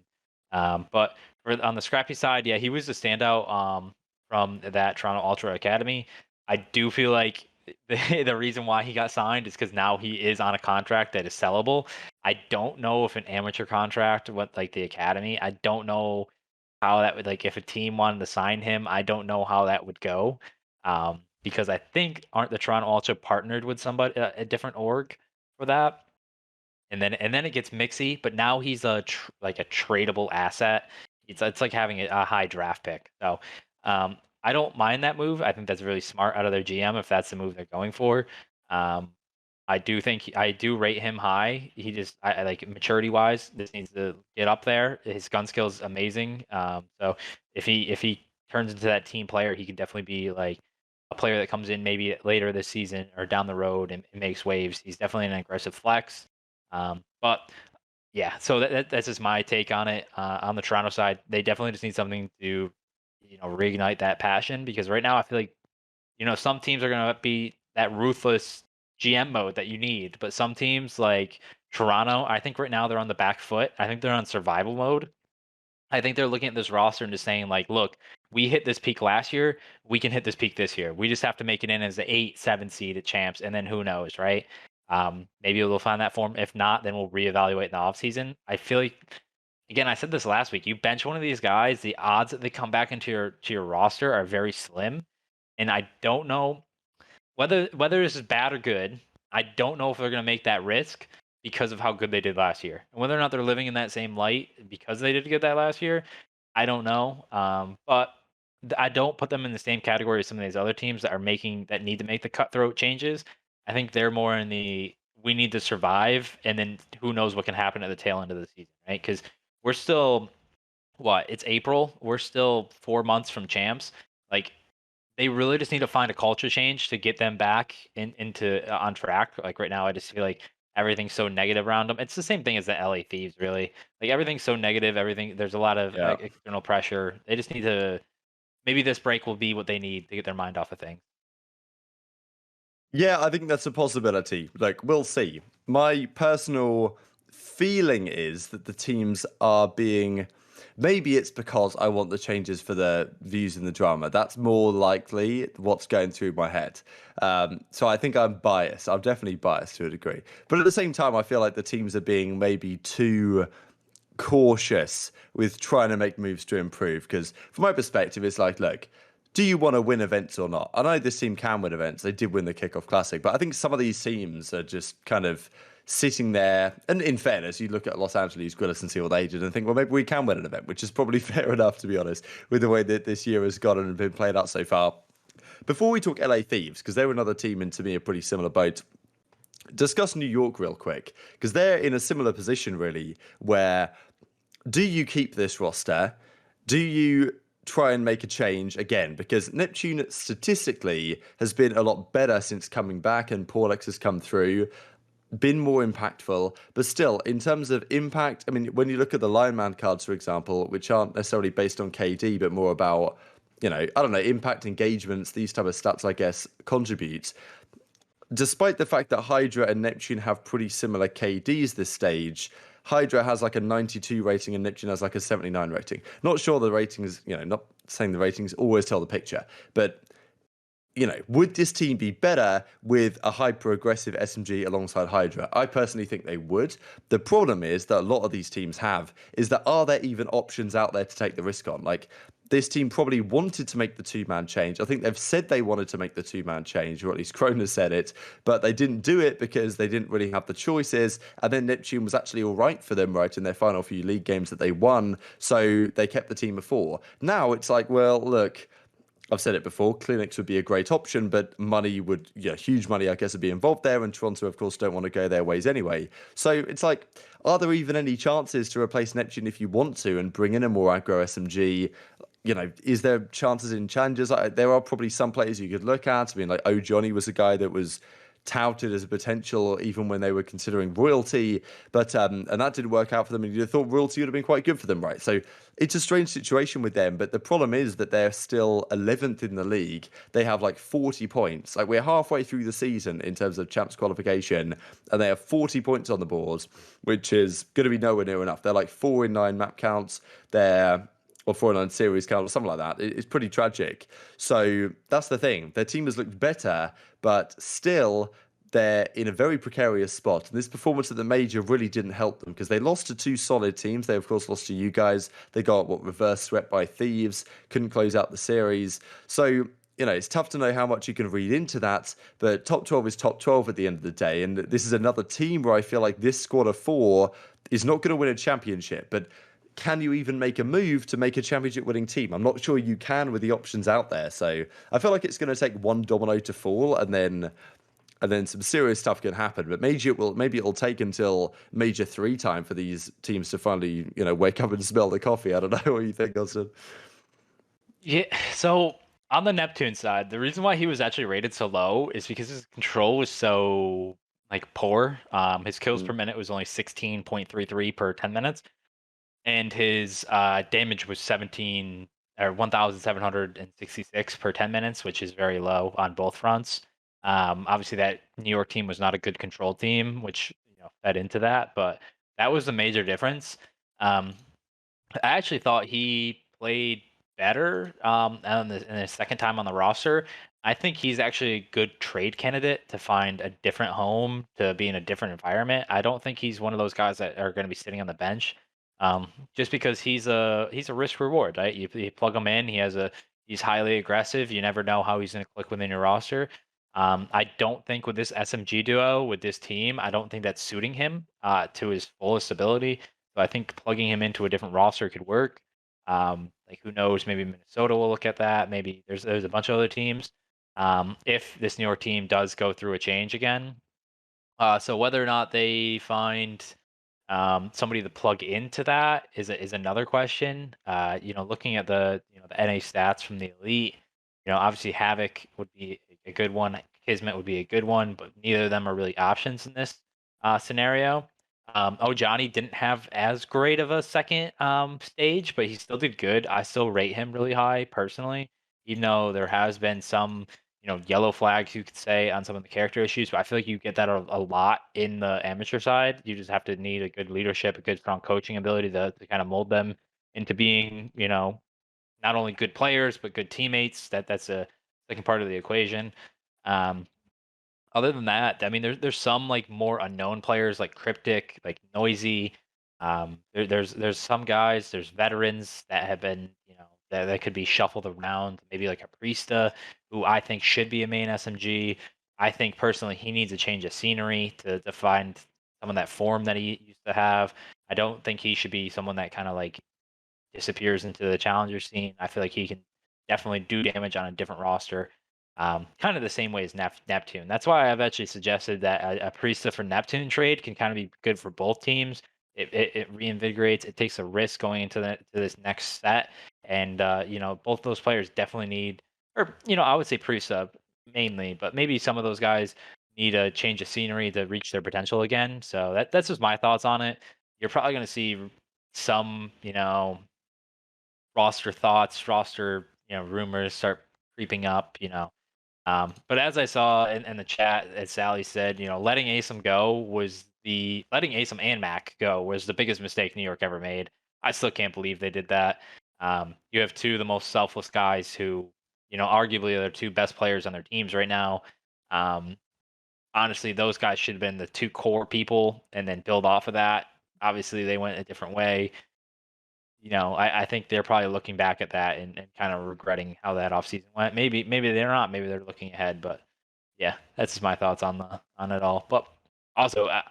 But on the Scrappy side, yeah, he was the standout from that Toronto Ultra Academy. I do feel like the reason why he got signed is because now he is on a contract that is sellable. I don't know if an amateur contract, what like the academy, I don't know how that would, like, if a team wanted to sign him, I don't know how that would go. Because I think aren't the Toronto Ultra partnered with somebody, a different org for that, and then it gets mixy. But now he's like a tradable asset. It's like having a high draft pick. So I don't mind that move. I think that's really smart out of their GM if that's the move they're going for. I do rate him high. He just, I like, maturity wise, this needs to get up there. His gun skill is amazing. So if he turns into that team player, he can definitely be like a player that comes in maybe later this season or down the road and makes waves. He's definitely an aggressive flex. But yeah, so that's just my take on it. On the Toronto side, they definitely just need something to reignite that passion, because right now I feel like, some teams are going to be that ruthless GM mode that you need, but some teams like Toronto, I think right now they're on the back foot. I think they're on survival mode. I think they're looking at this roster and just saying, like, look, we hit this peak last year, we can hit this peak this year. We just have to make it in as the 8, 7 seed at champs, and then who knows, right? Maybe we'll find that form. If not, then we'll reevaluate in the offseason. I feel like, again, I said this last week. You bench one of these guys, the odds that they come back into your roster are very slim. And I don't know whether this is bad or good. I don't know if they're going to make that risk because of how good they did last year, and whether or not they're living in that same light because they did good that last year. I don't know. But I don't put them in the same category as some of these other teams that need to make the cutthroat changes. I think they're more in the we need to survive, and then who knows what can happen at the tail end of the season, right? Because we're still it's April. We're still 4 months from champs. Like, they really just need to find a culture change to get them back into on track. Like right now, I just feel like everything's so negative around them. It's the same thing as the LA Thieves, really. Like, everything's so negative. There's a lot of Yeah. external pressure. They just need to. Maybe this break will be what they need to get their mind off of things. Yeah, I think that's a possibility. Like, we'll see. My personal feeling is that the teams are being. Maybe it's because I want the changes for the views and the drama. That's more likely what's going through my head. So I think I'm biased. I'm definitely biased to a degree. But at the same time, I feel like the teams are being maybe too cautious with trying to make moves to improve. Because from my perspective, it's like, look, do you want to win events or not? I know this team can win events. They did win the Kickoff Classic, but I think some of these teams are just kind of sitting there. And in fairness, you look at Los Angeles, Grillis, and see what they did and think, well, maybe we can win an event, which is probably fair enough, to be honest, with the way that this year has gone and been played out so far. Before we talk LA Thieves, because they were another team in, to me, a pretty similar boat, discuss New York real quick, because they're in a similar position, really, where do you keep this roster? Do you try and make a change again? Because Neptune statistically has been a lot better since coming back, and Porlex has come through, been more impactful. But still, in terms of impact, I mean, when you look at the lineman cards, for example, which aren't necessarily based on KD, but more about, I don't know, impact engagements, these type of stats, I guess, contribute. Despite the fact that Hydra and Neptune have pretty similar KDs this stage, Hydra has like a 92 rating and Neptune has like a 79 rating. Not sure the ratings, not saying the ratings always tell the picture, but would this team be better with a hyper-aggressive SMG alongside Hydra? I personally think they would. The problem is that a lot of these teams is that are there even options out there to take the risk on? Like, this team probably wanted to make the two-man change. I think they've said they wanted to make the two-man change, or at least Krona said it, but they didn't do it because they didn't really have the choices. And then Neptune was actually all right for them, right, in their final few league games that they won. So they kept the team of 4. Now it's like, well, look, I've said it before, clinics would be a great option, but money would, huge money, I guess, would be involved there. And Toronto, of course, don't want to go their ways anyway. So it's like, are there even any chances to replace Neptune if you want to and bring in a more aggro SMG? Is there chances in challenges? There are probably some players you could look at. I mean, like, Johnny was a guy that was touted as a potential even when they were considering royalty, but and that didn't work out for them, and you thought royalty would have been quite good for them, right? So it's a strange situation with them, but the problem is that they're still 11th in the league. They have like 40 points. Like, we're halfway through the season in terms of champs qualification, and they have 40 points on the board, which is going to be nowhere near enough. They're like 4 in 9 map counts. Or 4-9 series count or something like that. It's pretty tragic. So that's the thing. Their team has looked better, but still they're in a very precarious spot. And this performance at the major really didn't help them because they lost to 2 solid teams. They, of course, lost to you guys. They got, reverse swept by Thieves, couldn't close out the series. So, it's tough to know how much you can read into that, but top 12 is top 12 at the end of the day. And this is another team where I feel like this squad of 4 is not going to win a championship, but can you even make a move to make a championship winning team? I'm not sure you can with the options out there. So I feel like it's going to take one domino to fall, and then some serious stuff can happen. But maybe it'll take until Major 3 time for these teams to finally, wake up and smell the coffee. I don't know what you think, Austin. Yeah, so on the Neptune side, the reason why he was actually rated so low is because his control was so poor. His kills per minute was only 16.33 per 10 minutes. And his damage was 17 or 1,766 per 10 minutes, which is very low on both fronts. Obviously, that New York team was not a good control team, which fed into that, but that was the major difference. Um, I actually thought he played better in his second time on the roster. I think he's actually a good trade candidate to find a different home, to be in a different environment. I don't think he's one of those guys that are going to be sitting on the bench, just because he's a risk reward, right? You plug him in, he's highly aggressive. You never know how he's going to click within your roster. I don't think with this SMG duo with this team, I don't think that's suiting him to his fullest ability. So I think plugging him into a different roster could work. Like who knows? Maybe Minnesota will look at that. Maybe there's a bunch of other teams. If this New York team does go through a change again, so whether or not they find somebody to plug into that is another question. Looking at the NA stats from the elite, obviously Havoc would be a good one. Kismet would be a good one, but neither of them are really options in this scenario. Johnny didn't have as great of a second stage, but he still did good. I still rate him really high personally, even though there has been some yellow flags, you could say, on some of the character issues, but I feel like you get that a lot in the amateur side. You just have to need a good leadership, a good strong coaching ability to kind of mold them into being, not only good players but good teammates. That's a second part of the equation. Um, Other than that, I mean, there's some like more unknown players like Cryptic, like Noisy. There's some guys, there's veterans that have been, that could be shuffled around. Maybe like a Priesta, who I think should be a main SMG. I think personally he needs a change of scenery to find some of that form that he used to have. I don't think he should be someone that kind of like disappears into the challenger scene. I feel like he can definitely do damage on a different roster, kind of the same way as Neptune. That's why I've actually suggested that a Priesta for Neptune trade can kind of be good for both teams. It reinvigorates. It takes a risk going into to this next set, and both those players definitely need, or I would say Priesta mainly, but maybe some of those guys need a change of scenery to reach their potential again. So that's just my thoughts on it. You're probably going to see some roster thoughts, roster rumors start creeping up. But as I saw in the chat, as Sally said, letting Asim go was letting Asim and Mac go was the biggest mistake New York ever made. I still can't believe they did that. You have two of the most selfless guys who, arguably are the two best players on their teams right now. Honestly, those guys should have been the two core people and then build off of that. Obviously, they went a different way. I think they're probably looking back at that and kind of regretting how that offseason went. Maybe they're not. Maybe they're looking ahead. But yeah, that's just my thoughts on it all. But also, I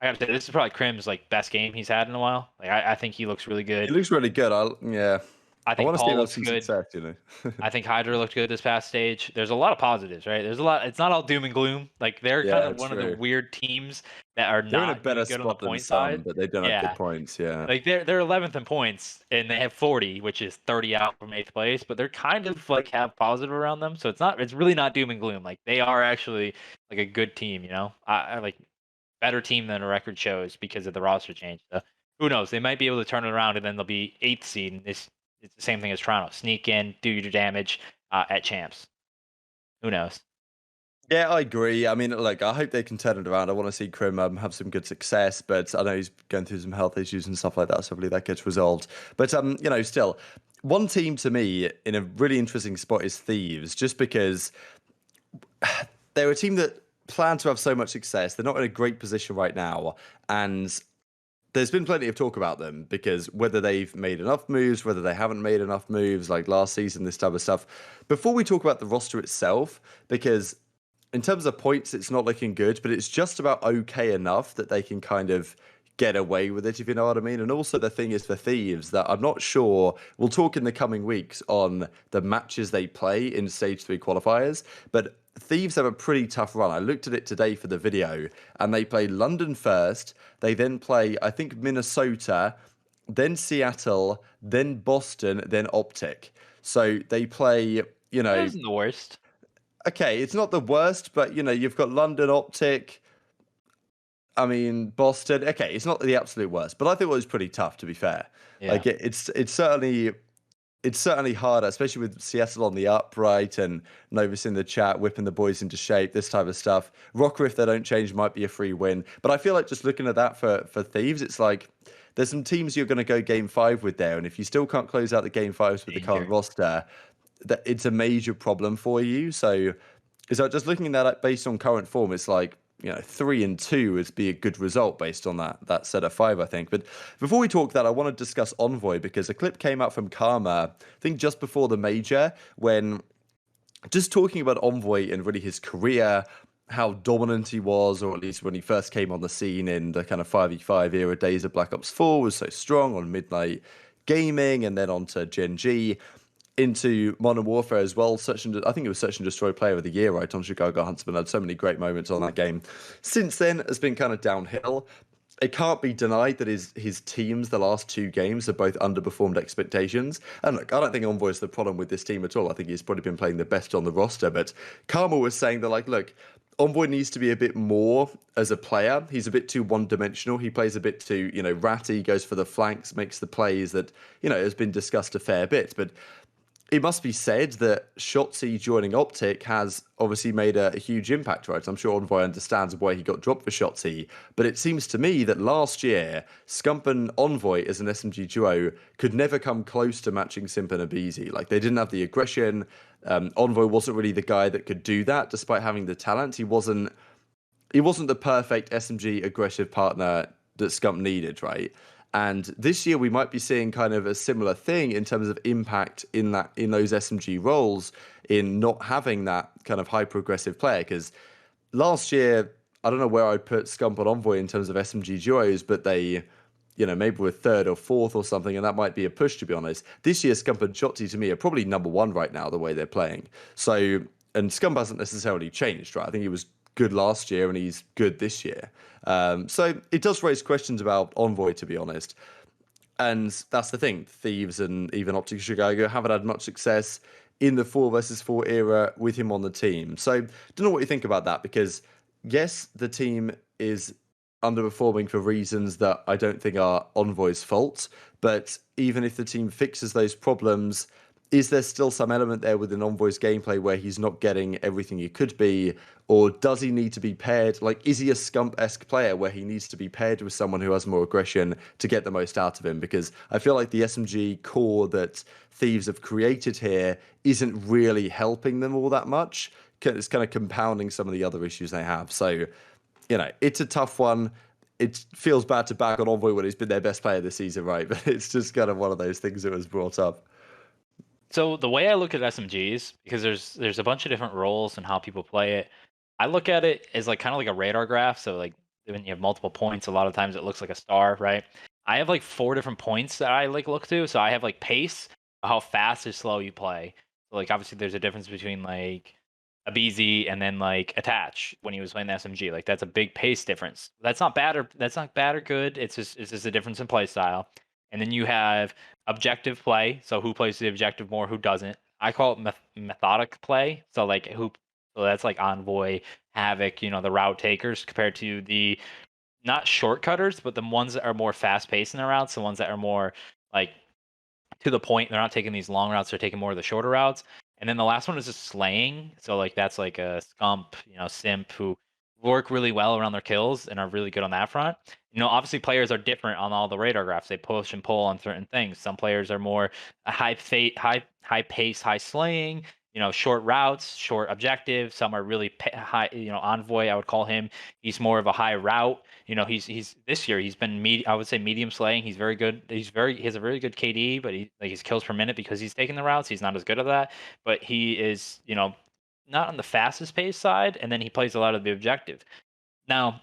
gotta say, this is probably Crim's like best game he's had in a while. Like I think he looks really good. He looks really good. Yeah. I I think want to see Paul him have looks some good. success, I think Hydra looked good this past stage. There's a lot of positives, right? There's a lot. It's not all doom and gloom. Like they're kind Yeah, of one of the true. weird teams that are They're in a not better doing good on the spot than point some, side. but they don't have good Yeah. points. Yeah. Like they're 11th in points and they have 40, which is 30 out from 8th place, but they're kind of like have positive around them. So it's really not doom and gloom. Like they are actually like a good team, I like better team than a record shows because of the roster change. So who knows? They might be able to turn it around and then they'll be 8th seed. And it's the same thing as Toronto. Sneak in, do your damage at champs. Who knows? Yeah, I agree. I mean, look, I hope they can turn it around. I want to see Krim have some good success, but I know he's going through some health issues and stuff like that, so hopefully that gets resolved. But still, one team to me in a really interesting spot is Thieves, just because they're a team that plan to have so much success. They're not in a great position right now, and there's been plenty of talk about them because whether they've made enough moves, whether they haven't made enough moves, like last season, this type of stuff. Before we talk about the roster itself, because in terms of points, it's not looking good, but it's just about okay enough that they can kind of get away with it, if you know what I mean. And also the thing is for Thieves that I'm not sure, we'll talk in the coming weeks on the matches they play in Stage 3 qualifiers, but Thieves have a pretty tough run. I looked at it today for the video, and they play London first. They then play, I think, Minnesota, then Seattle, then Boston, then Optic. So they play, That isn't the worst. okay, it's not the worst, but you've got London, Optic. I mean, Boston. Okay, it's not the absolute worst, but I think it was pretty tough, to be fair. Yeah. Like it's certainly it's certainly harder, especially with Seattle on the upright and Novus in the chat, whipping the boys into shape, this type of stuff. Rocker, if they don't change, might be a free win. But I feel like just looking at that for Thieves, it's like there's some teams you're going to go game 5 with there. And if you still can't close out the game 5s with the current Danger. roster, that it's a major problem for you. So just looking at that based on current form, it's like, 3-2 would be a good result based on that set of 5, I think. But before we talk that, I want to discuss Envoy because a clip came out from Karma, I think just before the major, when just talking about Envoy and really his career, how dominant he was, or at least when he first came on the scene in the kind of 5v5 era days of Black Ops 4, was so strong on Midnight Gaming and then onto Gen G into Modern Warfare as well. I think it was Search and Destroy Player of the Year, right, on Chicago Huntsman. Had so many great moments on that game. Since then, has been kind of downhill. It can't be denied that his teams, the last 2 games, have both underperformed expectations. And look, I don't think Envoy is the problem with this team at all. I think he's probably been playing the best on the roster. But Karma was saying that, like, look, Envoy needs to be a bit more as a player. He's a bit too one-dimensional. He plays a bit too, ratty, goes for the flanks, makes the plays that, has been discussed a fair bit. But it must be said that Shotzi joining Optic has obviously made a huge impact, right? I'm sure Envoy understands why he got dropped for Shotzi, but it seems to me that last year, Scump and Envoy as an SMG duo could never come close to matching Simp and Abizi. Like, they didn't have the aggression. Envoy wasn't really the guy that could do that, despite having the talent. He wasn't the perfect SMG aggressive partner that Scump needed, right? And this year we might be seeing kind of a similar thing in terms of impact in those SMG roles, in not having that kind of hyper aggressive player. Because last year, I don't know where I'd put Scump and Envoy in terms of SMG duos, but they, maybe were 3rd or 4th or something, and that might be a push, to be honest. This year, Scump and Shotzi to me are probably number 1 right now, the way they're playing. So, and Scump hasn't necessarily changed, right? I think he was good last year and he's good this year. So it does raise questions about Envoy, to be honest. And that's the thing. Thieves and even Optic Chicago haven't had much success in the 4 versus 4 era with him on the team. So don't know what you think about that, because yes, the team is underperforming for reasons that I don't think are Envoy's fault. But even if the team fixes those problems, is there still some element there within Envoy's gameplay where he's not getting everything he could be? Or does he need to be paired? Like, is he a Scump-esque player where he needs to be paired with someone who has more aggression to get the most out of him? Because I feel like the SMG core that Thieves have created here isn't really helping them all that much. It's kind of compounding some of the other issues they have. So, it's a tough one. It feels bad to back on Envoy when he's been their best player this season, right? But it's just kind of one of those things that was brought up. So the way I look at SMGs, because there's a bunch of different roles and how people play it, I look at it as like kind of like a radar graph. So like when you have multiple points, a lot of times it looks like a star, right? I have like 4 different points that I like look to. So I have like pace, how fast or slow you play. So like obviously there's a difference between like a BZ and then like attach when he was playing the SMG. Like that's a big pace difference. That's not bad or good. It's just a difference in play style. And then you have objective play. So who plays the objective more, who doesn't. I call it methodic play. So like so that's like Envoy, Havoc, the route takers compared to the not shortcutters, but the ones that are more fast paced in their routes, the ones that are more like to the point. They're not taking these long routes, they're taking more of the shorter routes. And then the last one is just slaying. So like that's like a Scump, Simp, who work really well around their kills and are really good on that front. Obviously players are different on all the radar graphs. They push and pull on certain things. Some players are more high pace, high slaying, short routes, short objective. Some are really high, Envoy, I would call him. He's more of a high route. He's this year he's been I would say medium slaying. He's very good. He has a very good KD, but his kills per minute because he's taking the routes. He's not as good at that, but he is, not on the fastest pace side, and then he plays a lot of the objective. Now,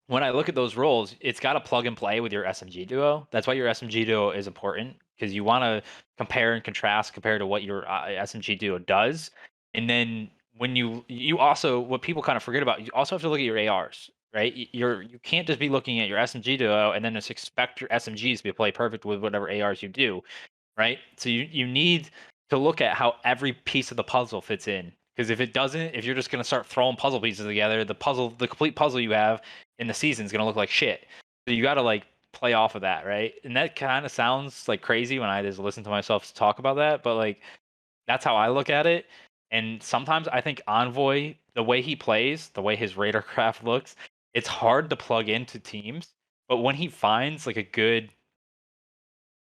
when I look at those roles, it's got to plug and play with your SMG duo. That's why your SMG duo is important, because you want to compare and contrast compared to what your SMG duo does. And then when you also, what people kind of forget about, you also have to look at your ARs, right? You can't just be looking at your SMG duo and then just expect your SMGs to be play perfect with whatever ARs you do, right? So you need to look at how every piece of the puzzle fits in. Because if it doesn't, if you're just going to start throwing puzzle pieces together, the complete puzzle you have in the season is going to look like shit. So you got to like play off of that, right? And that kind of sounds like crazy when I just listen to myself talk about that, but like that's how I look at it. And sometimes I think Envoy, the way he plays, the way his radar craft looks, it's hard to plug into teams. But when he finds like a good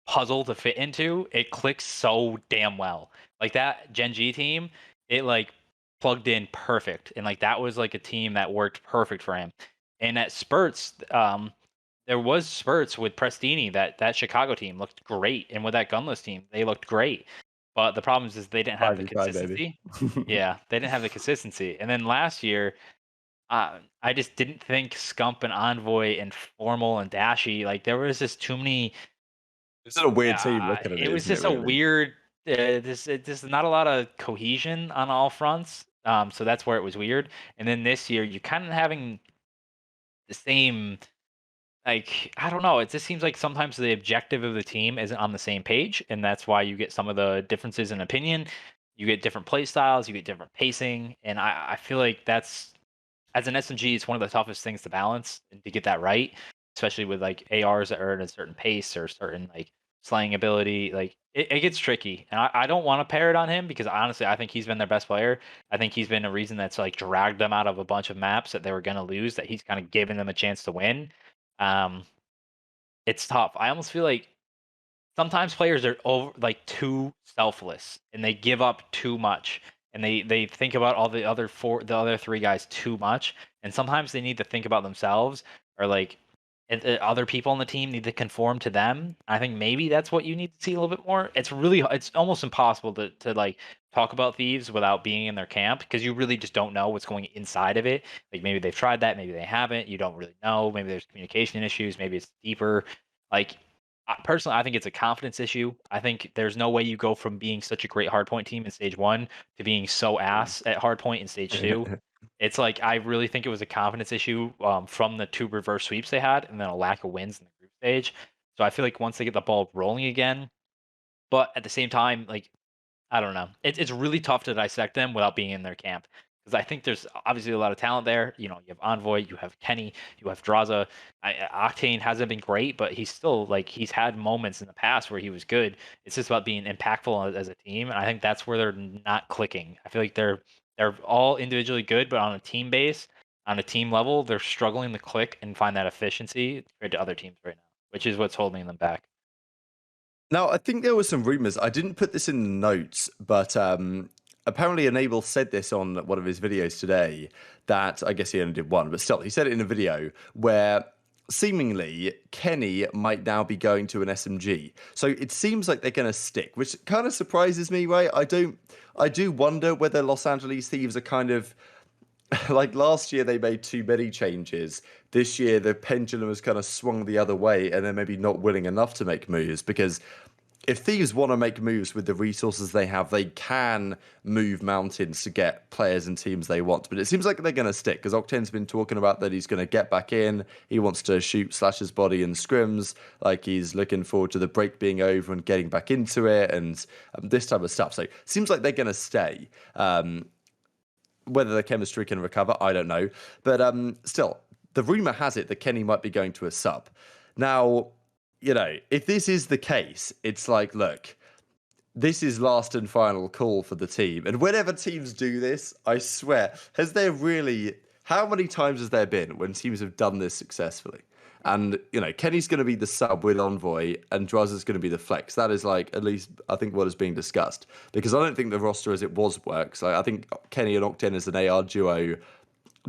puzzle to fit into, it clicks so damn well. Like that Gen G team, it like plugged in perfect. And like that was like a team that worked perfect for him. And at spurts, there was spurts with Prestini that Chicago team looked great. And with that gunless team, they looked great. But the problem is they didn't have the 5v5, baby. consistency. Yeah, they didn't have the consistency. And then last year, I just didn't think Scump and Envoy and Formal and Dashy, like there was just too many. It's a weird team looking at it, It was isn't it, just a really? weird. This not a lot of cohesion on all fronts. So that's where it was weird. And then this year, you're kind of having the same. Like I don't know. It just seems like sometimes the objective of the team isn't on the same page, and that's why you get some of the differences in opinion. You get different play styles. You get different pacing, and I feel like that's as an SMG, it's one of the toughest things to balance and to get that right, especially with like ARs that are at a certain pace or certain like slaying ability. Like it gets tricky, and I don't want to pair it on him because honestly, I think he's been their best player. I think he's been a reason that's like dragged them out of a bunch of maps that they were gonna lose. That he's kind of given them a chance to win. Um, it's tough. I almost feel like sometimes players are over like too selfless and they give up too much and they think about all the other three guys too much, and sometimes they need to think about themselves, or like other people on the team need to conform to them. I think maybe that's what you need to see a little bit more. It's almost impossible to like talk about Thieves without being in their camp because you really just don't know what's going inside of it. Like maybe they've tried that, maybe they haven't. You don't really know. Maybe there's communication issues, maybe it's deeper. Like personally, I think it's a confidence issue. I think there's no way you go from being such a great hardpoint team in stage one to being so ass at hardpoint in stage two. It's like I really think it was a confidence issue from the two reverse sweeps they had, and then a lack of wins in the group stage. So I feel like once they get the ball rolling again, but at the same time, like I don't know. It's really tough to dissect them without being in their camp because I think there's obviously a lot of talent there. You know, you have Envoy, you have Kenny, you have Draza. Octane hasn't been great, but he's still like he's had moments in the past where he was good. It's just about being impactful as a team, and I think that's where they're not clicking. I feel like they're all individually good, but on a team base, on a team level, they're struggling to click and find that efficiency compared to other teams right now, which is what's holding them back. Now, I think there were some rumors. I didn't put this in the notes, but apparently Enable said this on one of his videos today, that I guess he only did one, but still, he said it in a video where seemingly Kenny might now be going to an SMG. So it seems like they're going to stick, which kind of surprises me, right? I do wonder whether Los Angeles Thieves are kind of like last year they made too many changes. This year the pendulum has kind of swung the other way, and they're maybe not willing enough to make moves, because if Thieves want to make moves with the resources they have, they can move mountains to get players and teams they want. But it seems like they're going to stick, because Octane's been talking about that he's going to get back in. He wants to shoot Slash's body in scrims. Like he's looking forward to the break being over and getting back into it, and this type of stuff. So it seems like they're going to stay. Whether the chemistry can recover, I don't know. But still, the rumor has it that Kenny might be going to a sub. Now, you know, if this is the case, it's like, look, this is last and final call for the team. And whenever teams do this, I swear, how many times has there been when teams have done this successfully? And, you know, Kenny's going to be the sub with Envoy and Draza's going to be the flex. That is, like, at least, I think, what is being discussed. Because I don't think the roster as it was works. Like, I think Kenny and Octane as an AR duo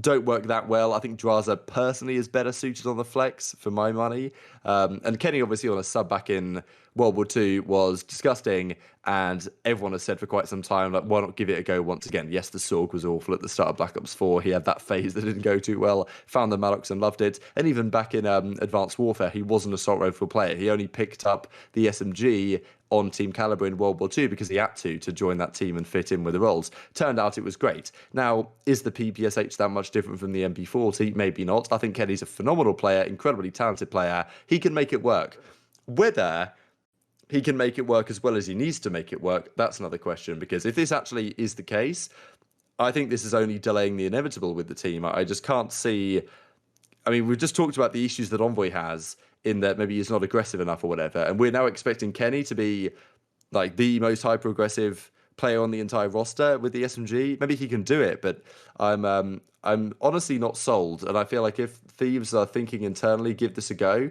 don't work that well. I think Draza personally is better suited on the flex for my money. And Kenny, obviously, on a sub back in World War II was disgusting. And everyone has said for quite some time, like, why not give it a go once again? Yes, the Sorg was awful at the start of Black Ops 4. He had that phase that didn't go too well. Found the Maddox and loved it. And even back in Advanced Warfare, he was an assault rifle player. He only picked up the SMG on Team Caliber in World War II because he had to join that team and fit in with the roles. Turned out it was great. Now, is the PPSH that much different from the MP40? Maybe not. I think Kenny's a phenomenal player, incredibly talented player. He can make it work. Whether he can make it work as well as he needs to make it work, that's another question, because if this actually is the case, I think this is only delaying the inevitable with the team. I just can't see... I mean, we've just talked about the issues that Envoy has. in that maybe he's not aggressive enough or whatever. And we're now expecting Kenny to be like the most hyper aggressive player on the entire roster with the SMG. Maybe he can do it, but I'm honestly not sold. And I feel like if Thieves are thinking internally, give this a go,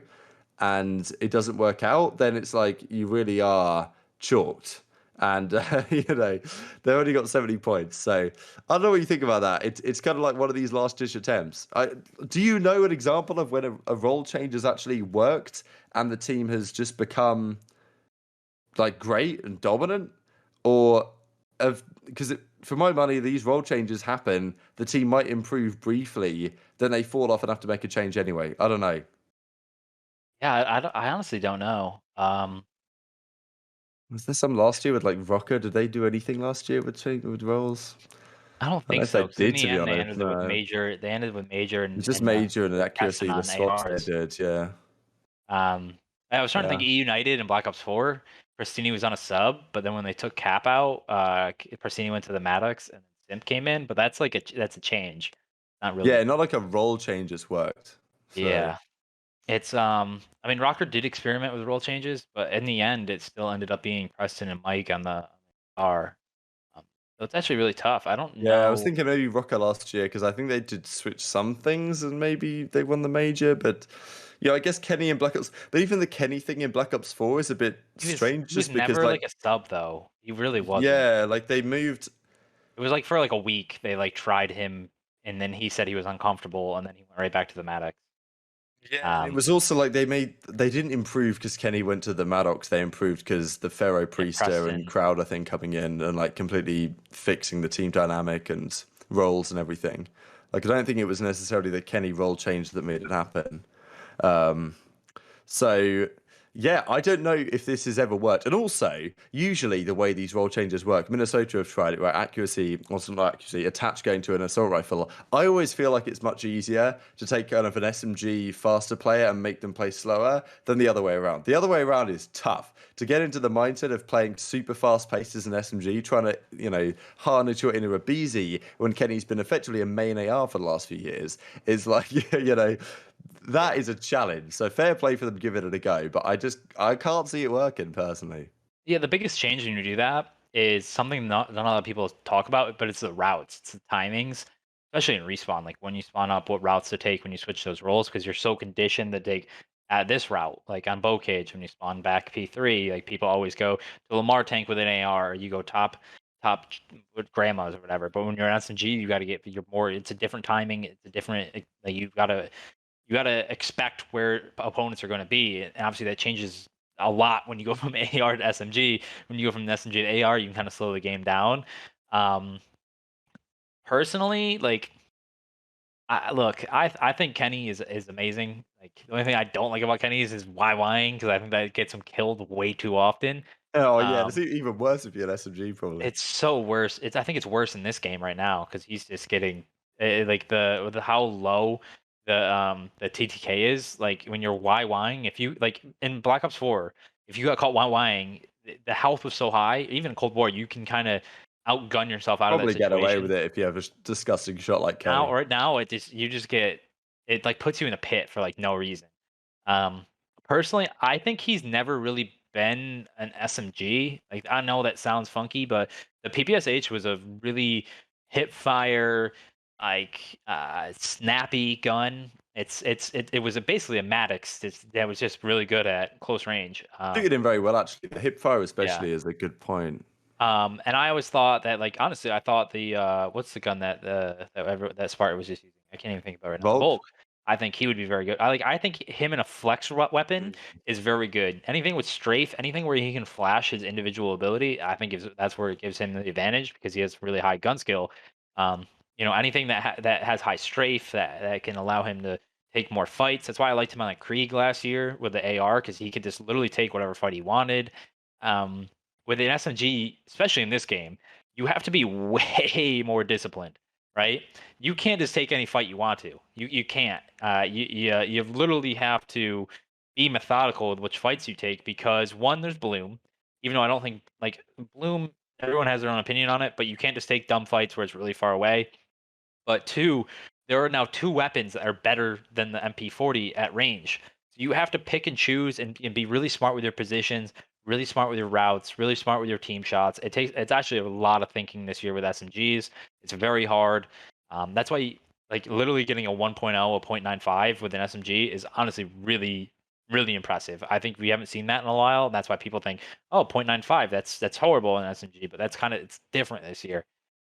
and it doesn't work out, then it's like you really are chalked. And they only got 70 points. So I don't know what you think about that. It's kind of like one of these last dish attempts. Do you know an example of when a role change has actually worked and the team has just become like great and dominant, or because for my money, these role changes happen, the team might improve briefly, then they fall off and have to make a change anyway. I don't know. Yeah, I honestly don't know. Was there some last year with like Rocker? Did they do anything last year with with roles? I don't I don't know think if they so, because in did, the to be end they honest. ended it with No, major. They ended with major it's and just major and testing accuracy. The on swaps they ARs. did, yeah, Um, I was trying to think yeah, E United and Black Ops 4. Pristini was on a sub, but then when they took Cap out, Pristini went to the Maddox and Simp came in. But that's like that's a change, not really. yeah. Not like a role change has worked. So Yeah, it's I mean, Rocker did experiment with role changes, but in the end, it still ended up being Preston and Mike on the R. So it's actually really tough. I don't yeah, I was know. thinking maybe Rocker last year because I think they did switch some things and maybe they won the major. But yeah, I guess Kenny and Black Ops, but even the Kenny thing in Black Ops 4 is a bit strange He was just because never like like a sub though. He really wasn't. yeah, like they moved. It was like for like a week they like tried him, and then he said he was uncomfortable, and then he went right back to the Maddox. Yeah, and it Um, was also like they didn't improve because Kenny went to the Maddox. They improved because the Pharaoh yeah, Priester and Preston. Crowd, I think, coming in and like completely fixing the team dynamic and roles and everything. Like I don't think it was necessarily the Kenny role change that made it happen. Um, so yeah, I don't know if this has ever worked. And also, usually the way these role changes work, Minnesota have tried it, where accuracy, or not accuracy, attach going to an assault rifle. I always feel like it's much easier to take kind of an SMG faster player and make them play slower than the other way around. The other way around is tough. To get into the mindset of playing super fast pace as an SMG, trying to, harness your inner Abizi when Kenny's been effectively a main AR for the last few years, is like, that is a challenge. So fair play for them giving it a go, but I can't see it working personally. Yeah, the biggest change when you do that is something not a lot of people talk about, but it's the routes, it's the timings, especially in respawn. Like when you spawn up, what routes to take when you switch those roles, because you're so conditioned to take at this route. Like on Bow Cage, when you spawn back P3, like people always go to Lamar tank with an AR, or you go top with grandmas or whatever. But when you're an SMG, you got to get you're more. It's a different timing. It's a different. Like you got to expect where opponents are going to be, and obviously that changes a lot when you go from AR to SMG. When you go from SMG to AR, you can kind of slow the game down. Um, Personally, like I think Kenny is amazing. Like the only thing I don't like about Kenny is his YYing, because I think that gets him killed way too often. Oh yeah, it's Um, even worse if you're an SMG probably. it's so worse. I think it's worse in this game right now because he's just getting like the how low the TTK is. Like when you're YYing, if you like in Black Ops 4, if you got caught YYing, the health was so high. Even in Cold War, you can kind of outgun yourself out of that Probably get away with situation. it if you have a disgusting shot like Now, Kenny. right now, you just get it like puts you in a pit for like no reason. Um, Personally, I think he's never really been an SMG. Like I know that sounds funky, but the PPSH was a really hip fire, like snappy gun. It was basically a Maddox that was just really good at close range. Figured him very well actually. The hip fire Yeah. especially is a good point. And I always thought that, like, honestly, I thought the what's the gun that that Sparta was just using? I can't even think about it right now. Volk. Volk. I think he would be very good. I think him in a flex weapon is very good. Anything with strafe, anything where he can flash his individual ability, I think that's where it gives him the advantage because he has really high gun skill. Um, anything that has high strafe that can allow him to take more fights. That's why I liked him on like Krieg last year with the AR, because he could just literally take whatever fight he wanted. Um, with an SMG, especially in this game, you have to be way more disciplined, right? You can't just take any fight you want to. You can't. You literally have to be methodical with which fights you take, because one, there's Bloom. Even though I don't think like Bloom, everyone has their own opinion on it, but you can't just take dumb fights where it's really far away. But two, there are now two weapons that are better than the MP40 at range. So you have to pick and choose and be really smart with your positions, really smart with your routes, really smart with your team shots. It's actually a lot of thinking this year with SMGs. It's very hard. That's why like literally getting a 1.0, a 0.95 with an SMG is honestly really really impressive. I think we haven't seen that in a while. And that's why people think, oh, 0.95, that's horrible in SMG, but that's kind of it's different this year.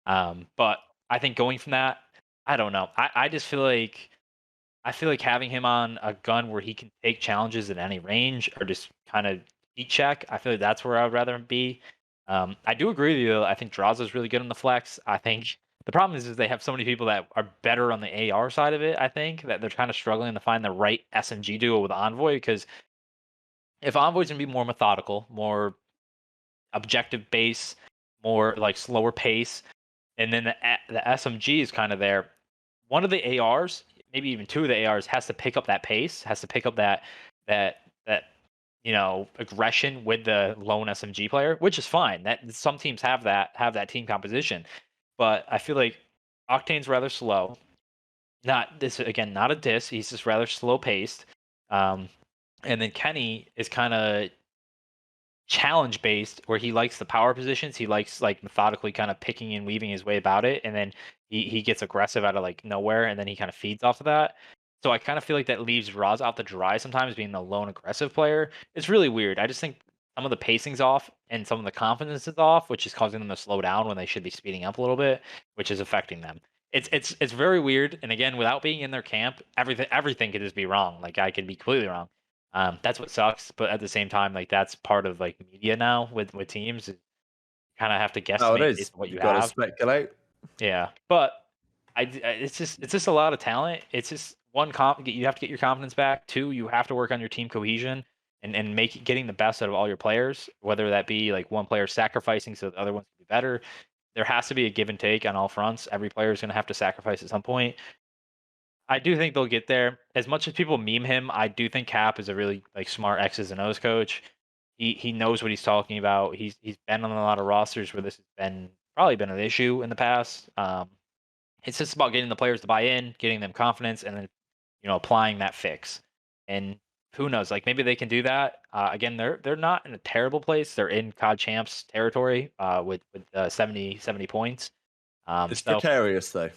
But I think going from that, I don't know. I just feel like having him on a gun where he can take challenges at any range or just kind of heat check, I feel like that's where I'd rather him be. I do agree with you, though. I think Draza is really good on the flex. I think the problem is they have so many people that are better on the AR side of it, I think, that they're kind of struggling to find the right SMG duo with Envoy because if Envoy's going to be more methodical, more objective base, more like slower pace, and then the SMG is kind of there. One of the ARs, maybe even two of the ARs, has to pick up that pace, has to pick up that that aggression with the lone SMG player, which is fine. That some teams have that team composition, but I feel like Octane's rather slow. Not this again, not a diss. He's just rather slow paced. Um, and then Kenny is kind of challenge based where he likes the power positions. He likes like methodically kind of picking and weaving his way about it, and then he gets aggressive out of like nowhere, and then he kind of feeds off of that. So I kind of feel like that leaves Roz out to dry sometimes, being the lone aggressive player. It's really weird. I just think some of the pacing's off and some of the confidence is off, which is causing them to slow down when they should be speeding up a little bit, which is affecting them. It's very weird. And again, without being in their camp, everything could just be wrong. Like I could be completely wrong. That's what sucks. But at the same time, like that's part of like media now with teams. You kind of have to Oh, it guesstimate is. based on what you You've got to have. speculate. Yeah, but it's just a lot of talent. It's just one you have to get your confidence back. Two, you have to work on your team cohesion and getting the best out of all your players. Whether that be like one player sacrificing so the other ones can be better. There has to be a give and take on all fronts. Every player is going to have to sacrifice at some point. I do think they'll get there. As much as people meme him, I do think Cap is a really like smart X's and O's coach. He knows what he's talking about. He's been on a lot of rosters where this has been probably been an issue in the past. It's just about getting the players to buy in, getting them confidence, and then applying that fix. And who knows? Like maybe they can do that. Again, they're not in a terrible place. They're in COD champs territory with 70 points. It's So precarious though,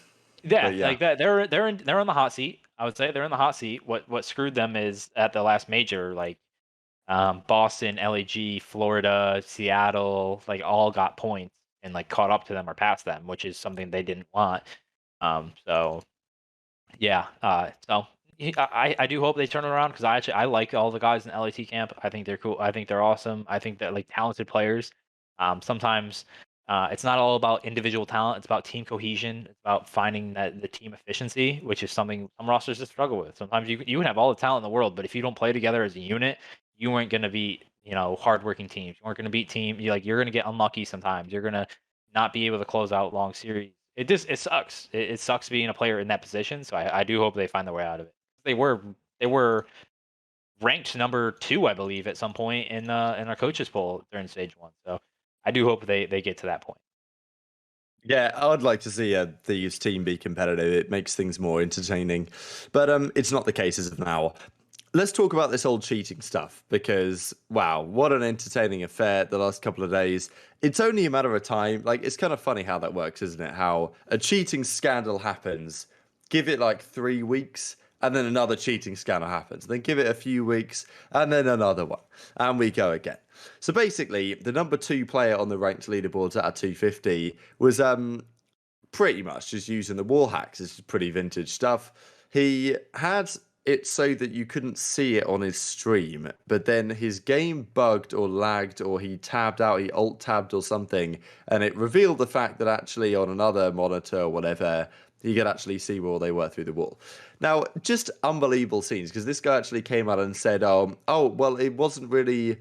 yeah, but yeah. like that they're in the hot seat. I would say they're in the hot seat. What screwed them is at the last major, like Boston, LAG, Florida, Seattle, like all got points and like caught up to them or past them, which is something they didn't want. So yeah, I do hope they turn it around because I like all the guys in LAT camp. I think they're cool. I think they're awesome. I think they're like talented players. Sometimes it's not all about individual talent. It's about team cohesion. It's about finding the team efficiency, which is something some rosters just struggle with. Sometimes you can have all the talent in the world, but if you don't play together as a unit, you aren't going to beat hardworking teams. You aren't going to beat you're going to get unlucky sometimes. You're going to not be able to close out long series. It sucks. It sucks being a player in that position. So I do hope they find their way out of it. They were ranked number 2, I believe, at some point in our coaches poll during stage 1. So I do hope they get to that point. Yeah, I'd like to see a Thieves team be competitive. It makes things more entertaining, but it's not the case as of now. Let's talk about this old cheating stuff because wow, what an entertaining affair the last couple of days. It's only a matter of time. Like it's kind of funny how that works, isn't it? How a cheating scandal happens, give it like 3 weeks, and then another cheating scandal happens. Then give it a few weeks, and then another one, and we go again. So basically, the number 2 player on the ranked leaderboards at a 250 was pretty much just using the wall hacks. This is pretty vintage stuff. He had it so that you couldn't see it on his stream, but then his game bugged or lagged, or he tabbed out, he alt tabbed or something, and it revealed the fact that actually on another monitor or whatever, he could actually see where they were through the wall. Now, just unbelievable scenes because this guy actually came out and said, "Oh, well, it wasn't really.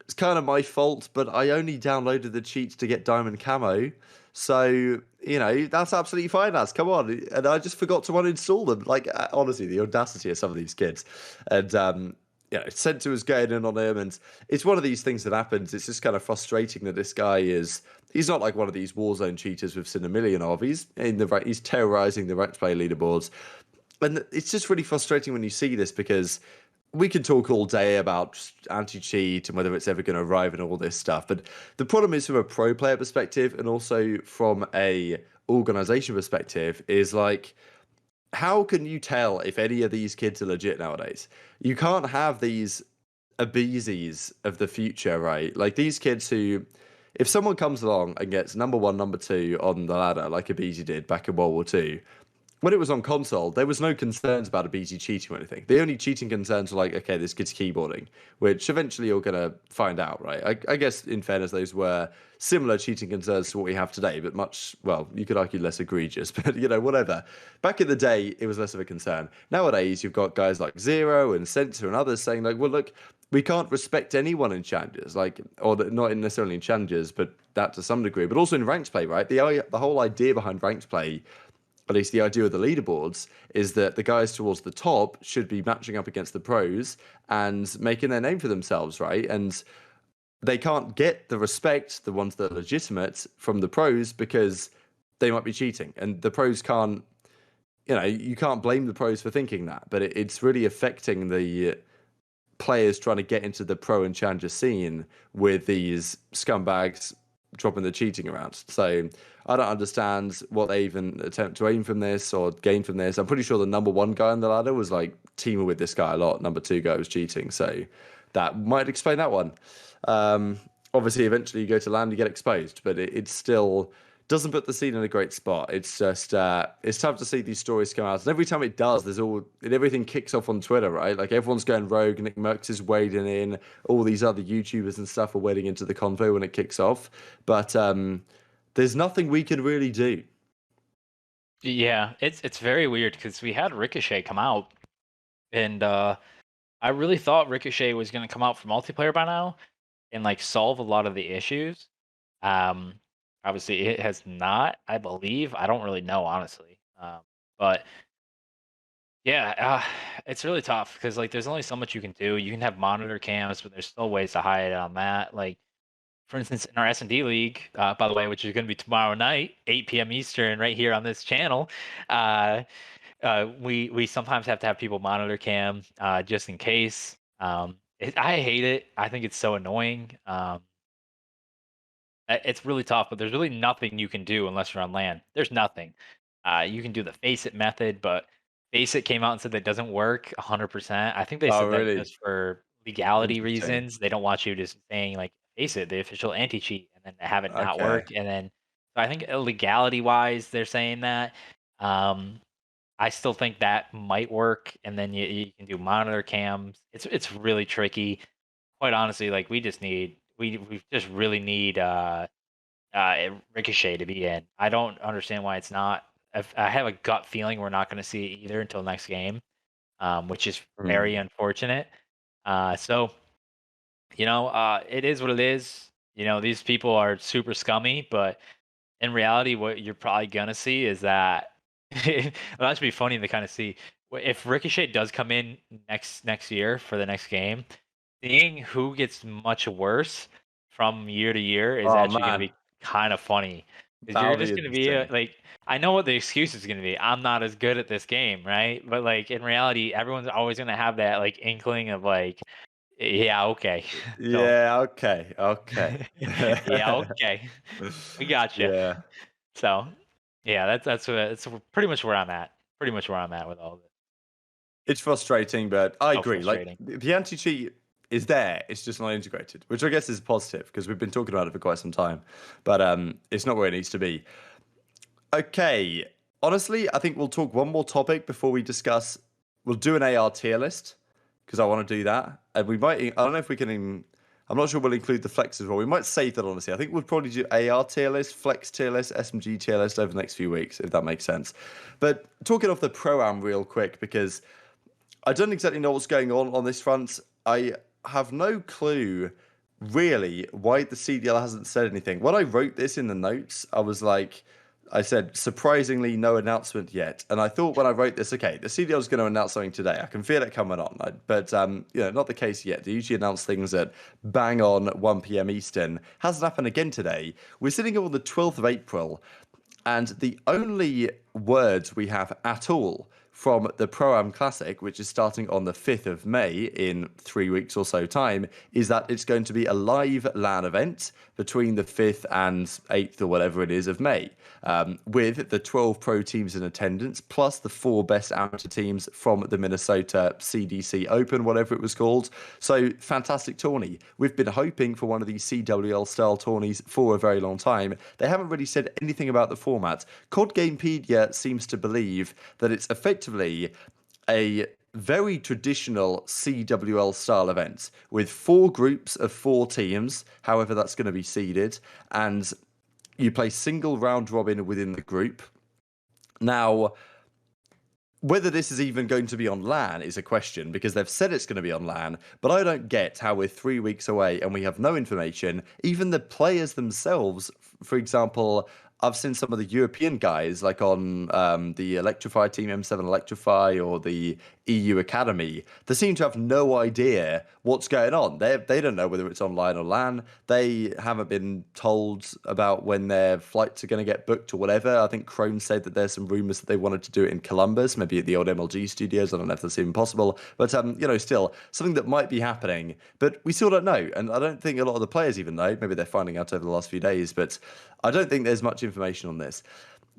It's kind of my fault, but I only downloaded the cheats to get diamond camo. So, that's absolutely fine, lads. Come on." And I just forgot to uninstall them. Like, honestly, the audacity of some of these kids. And, Senta was going in on him. And it's one of these things that happens. It's just kind of frustrating that this guy he's not like one of these Warzone cheaters we've seen a million of. He's terrorizing the ranked play leaderboards. And it's just really frustrating when you see this because we could talk all day about anti-cheat and whether it's ever going to arrive and all this stuff. But the problem is from a pro player perspective and also from a organization perspective is like, how can you tell if any of these kids are legit nowadays? You can't have these Abeezys of the future, right? Like these kids who, if someone comes along and gets number one, number two on the ladder, like Abeezy did back in World War II, when it was on console, there was no concerns about a BG cheating or anything. The only cheating concerns were like, okay, this kid's keyboarding, which eventually you're gonna find out, right? I guess in fairness, those were similar cheating concerns to what we have today, but much, well, you could argue less egregious, but whatever. Back in the day, it was less of a concern. Nowadays, you've got guys like Zero and Sensor and others saying like, well, look, we can't respect anyone in challenges, like, or not necessarily in challenges, but that to some degree, but also in ranked play, right? The whole idea behind ranked play, at least the idea of the leaderboards, is that the guys towards the top should be matching up against the pros and making their name for themselves, right? And they can't get the respect, the ones that are legitimate, from the pros because they might be cheating. And the pros can't, you can't blame the pros for thinking that, but it's really affecting the players trying to get into the pro and challenger scene with these scumbags dropping the cheating around. So I don't understand what they even attempt to aim from this or gain from this. I'm pretty sure the number one guy on the ladder was like teaming with this guy a lot. Number two guy was cheating. So that might explain that one. Obviously, eventually you go to land, you get exposed, but it still doesn't put the scene in a great spot. It's just it's tough to see these stories come out, and every time it does, everything kicks off on Twitter, right? Like everyone's going rogue. Nick Merckx is wading in. All these other YouTubers and stuff are wading into the convo when it kicks off. But there's nothing we can really do. Yeah, it's very weird because we had Ricochet come out, and I really thought Ricochet was going to come out for multiplayer by now and like solve a lot of the issues. Um, Obviously, it has not. I believe. I don't really know honestly, but yeah, it's really tough because like there's only so much you can do. You can have monitor cams, but there's still ways to hide on that. Like for instance, in our S&D league, by the way, which is going to be tomorrow night, 8 p.m. Eastern, right here on this channel. We sometimes have to have people monitor cam just in case. I hate it. I think it's so annoying. It's really tough, but there's really nothing you can do unless you're on land. There's nothing. You can do the face it method, but face it came out and said that doesn't work 100%. I think they Oh, said that really? just for legality Interesting. reasons. They don't want you just saying like face it, the official anti cheat, and then have it not Okay. work. And then so I think legality wise, they're saying that. I still think that might work, and then you can do monitor cams. It's really tricky. Quite honestly, like we just really need Ricochet to be in. I don't understand why it's not. I have a gut feeling we're not going to see it either until next game, which is very unfortunate. So, it is what it is. These people are super scummy, but in reality, what you're probably gonna see is that well, that should be funny to kind of see if Ricochet does come in next year for the next game. Seeing who gets much worse from year to year is Oh actually going to man, be kind of funny because you're that'll be just going to be interesting. like, I know what the excuse is going to be. I'm not as good at this game, right? But like in reality, everyone's always going to have that like inkling of like, yeah, okay. So, Yeah. Okay. Okay. yeah, okay, we got you. Yeah. So, yeah, that's pretty much where I'm at. Pretty much where I'm at with all of it. It's frustrating, but I So agree. Like frustrating. the anti-cheat is there, it's just not integrated, which I guess is positive because we've been talking about it for quite some time. But it's not where it needs to be. Okay. Honestly, I think we'll talk one more topic before we discuss. We'll do an AR tier list because I want to do that, and we might. I don't know if we can. I'm not sure we'll include the flex as well. We might save that, honestly. I think we'll probably do AR tier list, flex tier list, SMG tier list over the next few weeks, if that makes sense. But talking off the pro-am real quick because I don't exactly know what's going on this front. I have no clue really why the CDL hasn't said anything. When I wrote this in the notes, I was like, I said, surprisingly, no announcement yet. And I thought when I wrote this, okay, the CDL is going to announce something today. I can feel it coming on. But, not the case yet. They usually announce things at bang on 1 p.m. Eastern. Hasn't happened again today. We're sitting here on the 12th of April. And the only words we have at all from the Pro-Am Classic, which is starting on the 5th of May in 3 weeks or so time, is that it's going to be a live LAN event between the 5th and 8th or whatever it is of May, with the 12 pro teams in attendance, plus the 4 best amateur teams from the Minnesota CDC Open, whatever it was called. So fantastic tourney. We've been hoping for one of these CWL style tourneys for a very long time. They haven't really said anything about the format. COD Gamepedia seems to believe that it's effectively a very traditional CWL style event with 4 groups of 4 teams, however that's going to be seeded, and you play single round robin within the group. Now, whether this is even going to be on LAN is a question, because they've said it's going to be on LAN, but I don't get how we're 3 weeks away and we have no information. Even the players themselves, for example, I've seen some of the European guys, like on the Electrify team, M7 Electrify, or the EU Academy. They seem to have no idea what's going on. They don't know whether it's online or LAN. They haven't been told about when their flights are going to get booked or whatever. I think Crone said that there's some rumors that they wanted to do it in Columbus, maybe at the old MLG studios. I don't know if that's even possible. But, still, something that might be happening. But we still don't know. And I don't think a lot of the players even know. Maybe they're finding out over the last few days. But I don't think there's much information on this.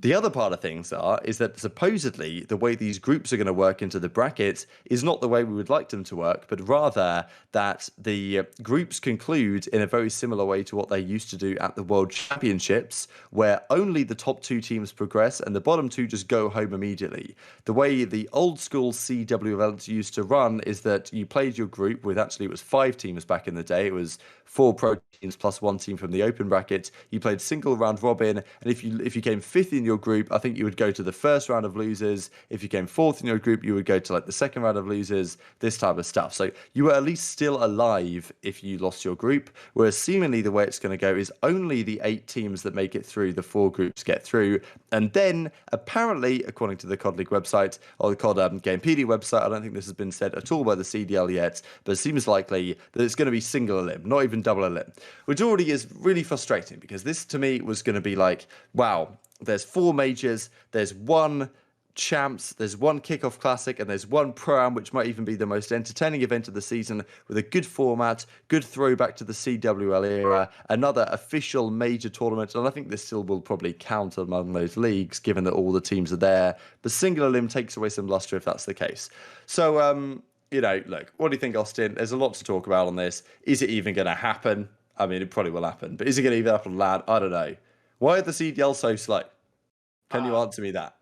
The other part of things is that supposedly the way these groups are going to work into the brackets is not the way we would like them to work, but rather that the groups conclude in a very similar way to what they used to do at the World Championships, where only the top 2 teams progress and the bottom 2 just go home immediately. The way the old school CW events used to run is that you played your group with, actually it was 5 teams back in the day. It was 4 pro teams plus 1 team from the open bracket. You played single round robin, and if you came 5th in your group, I think you would go to the first round of losers. If you came 4th in your group, you would go to like the second round of losers, this type of stuff. So you were at least still alive if you lost your group, whereas seemingly the way it's going to go is only the 8 teams that make it through the 4 groups get through. And then apparently, according to the COD League website, or the COD Gamepedia website, I don't think this has been said at all by the CDL yet, but it seems likely that it's going to be single elim, not even double elim, which already is really frustrating, because this to me was going to be like, wow, there's 4 majors, there's 1 champs, there's 1 kickoff classic, and there's 1 pro-am, which might even be the most entertaining event of the season, with a good format, good throwback to the CWL era, another official major tournament, and I think this still will probably count among those leagues, given that all the teams are there. But single elim takes away some luster if that's the case. So, look, what do you think, Austin? There's a lot to talk about on this. Is it even going to happen? I mean, it probably will happen, but is it going to even happen on LAN? I don't know. Why are the CDL so slow? Can you answer me that?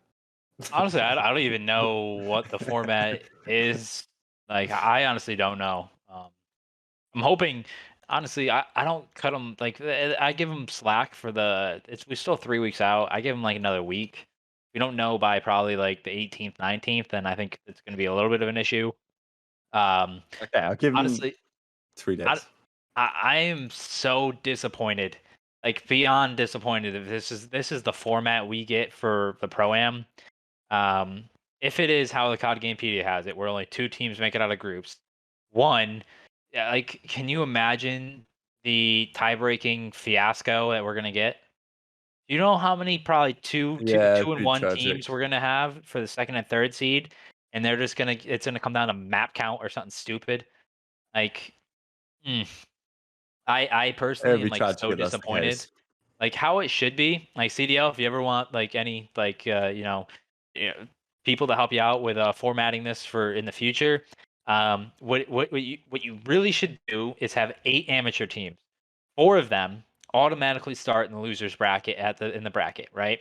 Honestly, I don't even know what the format is. Like, I honestly don't know. I'm hoping, honestly, I don't cut them. Like, I give them slack for we're still 3 weeks out. I give them like another week. If we don't know by probably like the 18th, 19th, then I think it's going to be a little bit of an issue. Okay, I'll give them Honestly, 3 days. I am so disappointed, like beyond disappointed. If this is the format we get for the Pro-Am. If it is how the COD Gamepedia has it, where only 2 teams make it out of groups, one, like, can you imagine the tie-breaking fiasco that we're gonna get? Do you know how many probably Yeah, two and pretty one tragic. teams we're gonna have for the 2nd and 3rd seed, and it's gonna come down to map count or something stupid? Like, mm. I It'd personally am be like tragic so if that's the disappointed. case. Like how it should be. Like CDL, if you ever want like any you know, people to help you out with formatting this for in the future, what you really should do is have 8 amateur teams. 4 of them automatically start in the losers bracket in the bracket, right?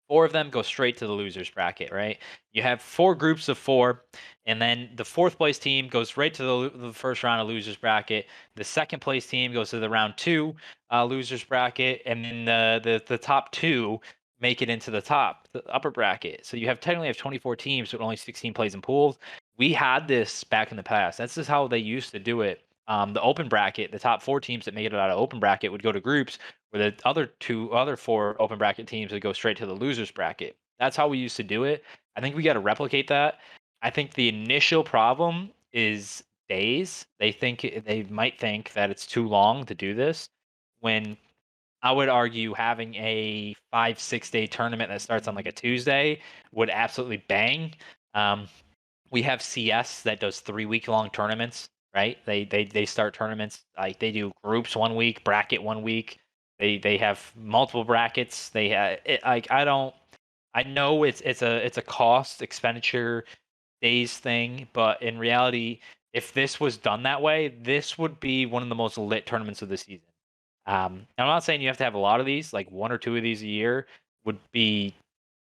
4 of them go straight to the losers bracket, right? You have 4 groups of 4, and then the 4th place team goes right to the first round of losers bracket. The 2nd place team goes to the round 2 losers bracket, and then the top 2 make it into the upper bracket. So you technically have 24 teams, but only 16 plays in pools. We had this back in the past. That's just how they used to do it. The open bracket, the top 4 teams that made it out of open bracket would go to groups, where the other 4 open bracket teams would go straight to the losers bracket. That's how we used to do it. I think we got to replicate that. I think the initial problem is days. They might think that it's too long to do this, when I would argue having a 5-6 day tournament that starts on like a Tuesday would absolutely bang. Um, we have CS that does 3 week long tournaments, right? They start tournaments like they do groups 1 week, bracket 1 week. They have multiple brackets. They like I know it's a cost expenditure days thing, but in reality, if this was done that way, this would be one of the most lit tournaments of the season. I'm not saying you have to have a lot of these, like 1 or 2 of these a year would be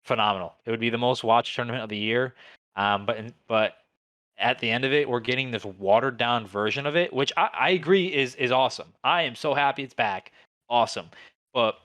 phenomenal. It would be the most watched tournament of the year. But at the end of it, we're getting this watered down version of it, which I agree is awesome. I am so happy it's back. Awesome. But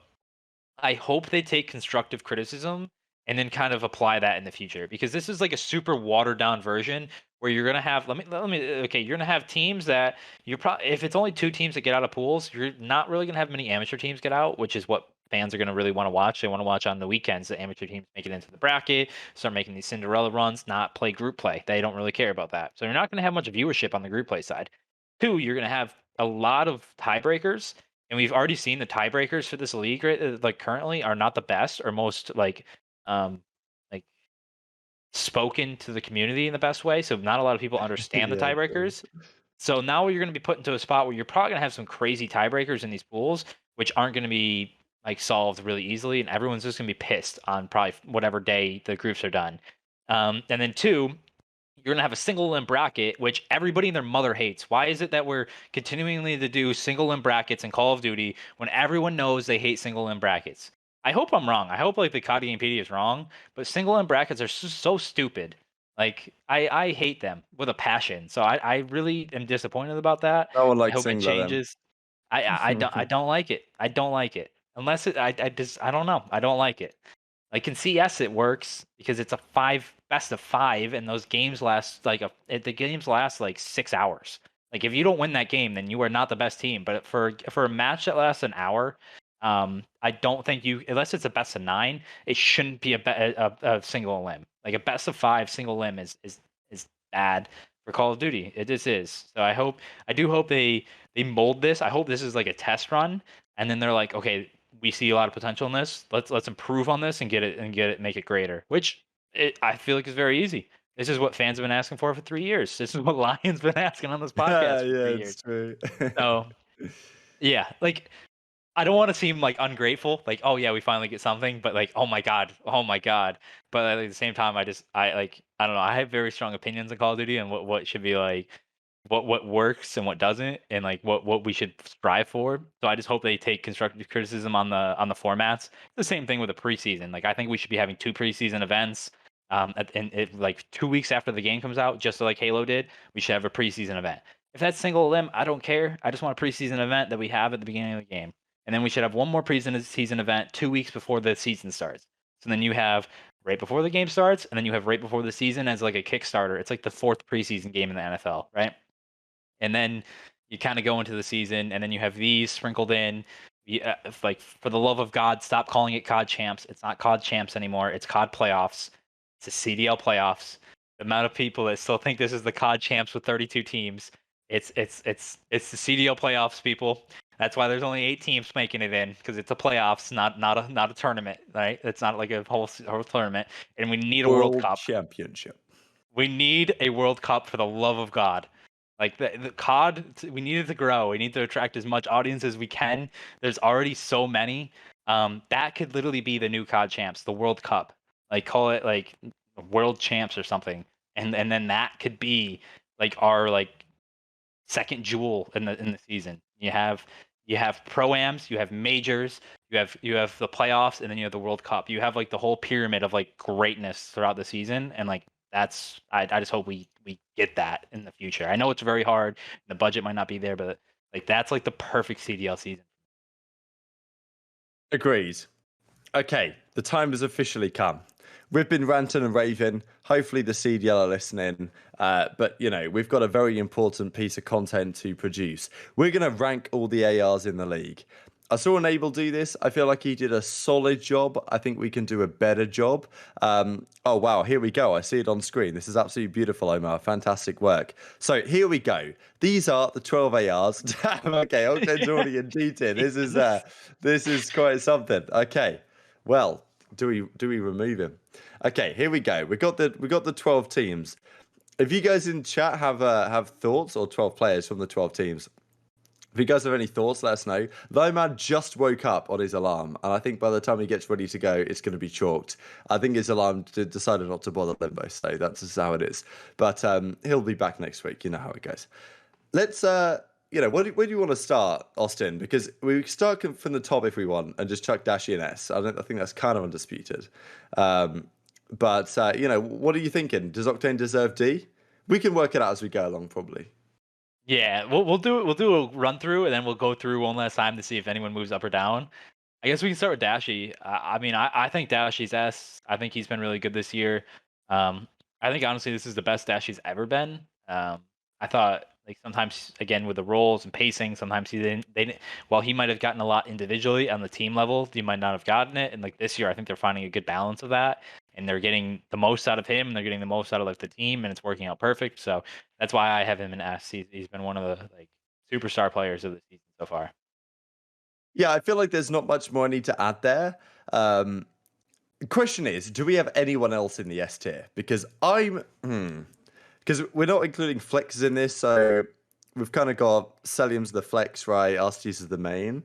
I hope they take constructive criticism and then kind of apply that in the future, because this is like a super watered down version where you're gonna have okay, you're gonna have teams that you're probably, if it's only 2 teams that get out of pools, you're not really gonna have many amateur teams get out, which is what fans are gonna really want to watch. They want to watch on the weekends the amateur teams make it into the bracket, start making these Cinderella runs, not play group play. They don't really care about that. So you're not gonna have much viewership on the group play side. Two, you're gonna have a lot of tiebreakers, and we've already seen the tiebreakers for this league, right, like currently are not the best or most um like spoken to the community in the best way. So not a lot of people understand the Yeah, true. tiebreakers. So now you're going to be put into a spot where you're probably going to have some crazy tiebreakers in these pools, which aren't going to be like solved really easily, and everyone's just going to be pissed on probably whatever day the groups are done. And then two, you're gonna have a single limb bracket, which everybody and their mother hates. Why is it that we're continually to do single limb brackets in Call of Duty when everyone knows they hate single limb brackets? I hope I'm wrong. I hope like the COD Gamepedia is wrong, but single limb brackets are so stupid. Like I hate them with a passion. So I really am disappointed about that. No one I likes hope it Singler changes. I don't like it. I don't like it. Unless I just I don't know. I don't like it. Like in CS, it works because it's a best of five, and those games last the games last like 6 hours. Like if you don't win that game, then you are not the best team. But for a match that lasts an hour, I don't think you, unless it's a best of 9, it shouldn't be a single limb. Like a best of 5 single limb is bad for Call of Duty. It just is. So I do hope they mold this. I hope this is like a test run, and then they're like, okay, we see a lot of potential in this. Let's improve on this and get it make it greater. Which I feel like is very easy. This is what fans have been asking for 3 years. This is what Lion's been asking on this podcast for Yeah, 3 years. it's true. So yeah, like I don't want to seem like ungrateful, like, oh yeah, we finally get something, but like, oh my god, oh my god. But at the same time, I don't know. I have very strong opinions on Call of Duty and what should be like, what works and what doesn't, and like what we should strive for. So I just hope they take constructive criticism on the formats. It's the same thing with the preseason. Like I think we should be having 2 preseason events. Like 2 weeks after the game comes out, just like Halo did, we should have a preseason event. If that's single limb, I don't care. I just want a preseason event that we have at the beginning of the game. And then we should have one more preseason event 2 weeks before the season starts. So then you have right before the game starts, and then you have right before the season as like a Kickstarter. It's like the 4th preseason game in the NFL, right? And then you kind of go into the season, and then you have these sprinkled in. Like, for the love of God, stop calling it COD Champs. It's not COD Champs anymore. It's COD Playoffs. It's a CDL Playoffs. The amount of people that still think this is the COD Champs with 32 teams. It's the CDL Playoffs, people. That's why there's only 8 teams making it in, because it's a playoffs, not a tournament, right? It's not like a whole tournament, and we need a World World Cup. Championship. We need a World Cup, for the love of God. Like the COD, we need it to grow. We need to attract as much audience as we can. There's already so many. That could literally be the new COD champs, the World Cup. Like call it like World Champs or something, and then that could be like our like second jewel in the season. You have pro-ams, you have majors, you have the playoffs, and then you have the World Cup. You have like the whole pyramid of like greatness throughout the season, and like that's I just hope we get that in the future. I know it's very hard. The budget might not be there, but like that's like the perfect CDL season. Agreed. Okay, the time has officially come. We've been ranting and raving. Hopefully the CDL are listening. But, you know, we've got a very important piece of content to produce. We're going to rank all the ARs in the league. I saw Enable do this. I feel like he did a solid job. I think we can do a better job. Oh, wow. Here we go. I see it on screen. This is absolutely beautiful, Omar. Fantastic work. So here we go. These are the 12 ARs. Damn, okay. Octane's already in G tier. This is quite something. Okay. Well, do we remove him? Okay, here we go. We got the 12 teams. If you guys in chat have thoughts, or 12 players from the 12 teams, if you guys have any thoughts, let us know. Though man just woke up on his alarm, and I think by the time he gets ready to go, it's going to be chalked. I think his alarm decided not to bother Limbo, so that's just how it is. But he'll be back next week. You know how it goes. Let's where do you want to start, Austin? Because we start from the top if we want, and just chuck Dashi and S. I think that's kind of undisputed. But what are you thinking? Does Octane deserve D? We can work it out as we go along, probably. Yeah, we'll do a run through, and then we'll go through one last time to see if anyone moves up or down. I guess we can start with Dashi. I think Dashi's S. I think he's been really good this year. I think honestly this is the best Dashi's ever been. I thought like sometimes again with the rolls and pacing, sometimes while he might have gotten a lot individually on the team level, he might not have gotten it. And like this year, I think they're finding a good balance of that, and they're getting the most out of him, and they're getting the most out of like the team, and it's working out perfect. So that's why I have him in S. He's been one of the like superstar players of the season so far. Yeah, I feel like there's not much more I need to add there. The question is, do we have anyone else in the S tier? Because because we're not including flexes in this, so we've kind of got Celium's the flex, right? Arceus is the main.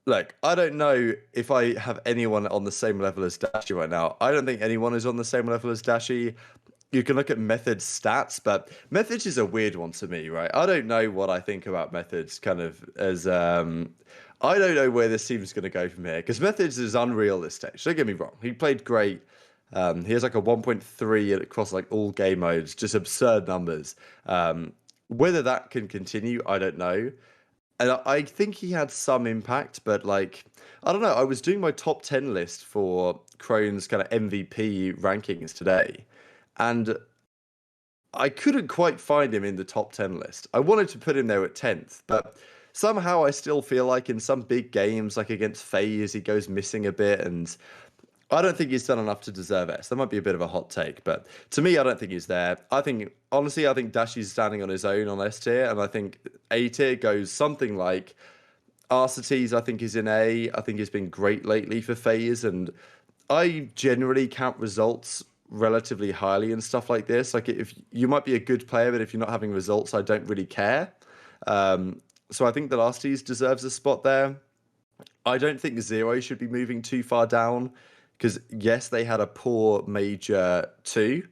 Look, I don't know if I have anyone on the same level as Dashi right now. I don't think anyone is on the same level as Dashi. You can look at Method's stats, but Methods is a weird one to me, right? I don't know what I think about Methods kind of as I don't know where this team's going to go from here because Methods is unreal this stage. Don't get me wrong. He played great. He has like a 1.3 across like all game modes, just absurd numbers. Whether that can continue, I don't know. And I think he had some impact, but like, I don't know. I was doing my top 10 list for Crone's kind of MVP rankings today, and I couldn't quite find him in the top 10 list. I wanted to put him there at 10th, but somehow I still feel like in some big games, like against FaZe, he goes missing a bit, and I don't think he's done enough to deserve S. That might be a bit of a hot take, but to me, I don't think he's there. I think Dashi's standing on his own on S tier, and I think A tier goes something like Arceus, I think, is in A. I think he's been great lately for FaZe, and I generally count results relatively highly and stuff like this. Like, if you might be a good player, but if you're not having results, I don't really care. So I think that Arceus deserves a spot there. I don't think Zero should be moving too far down because yes, they had a poor major two,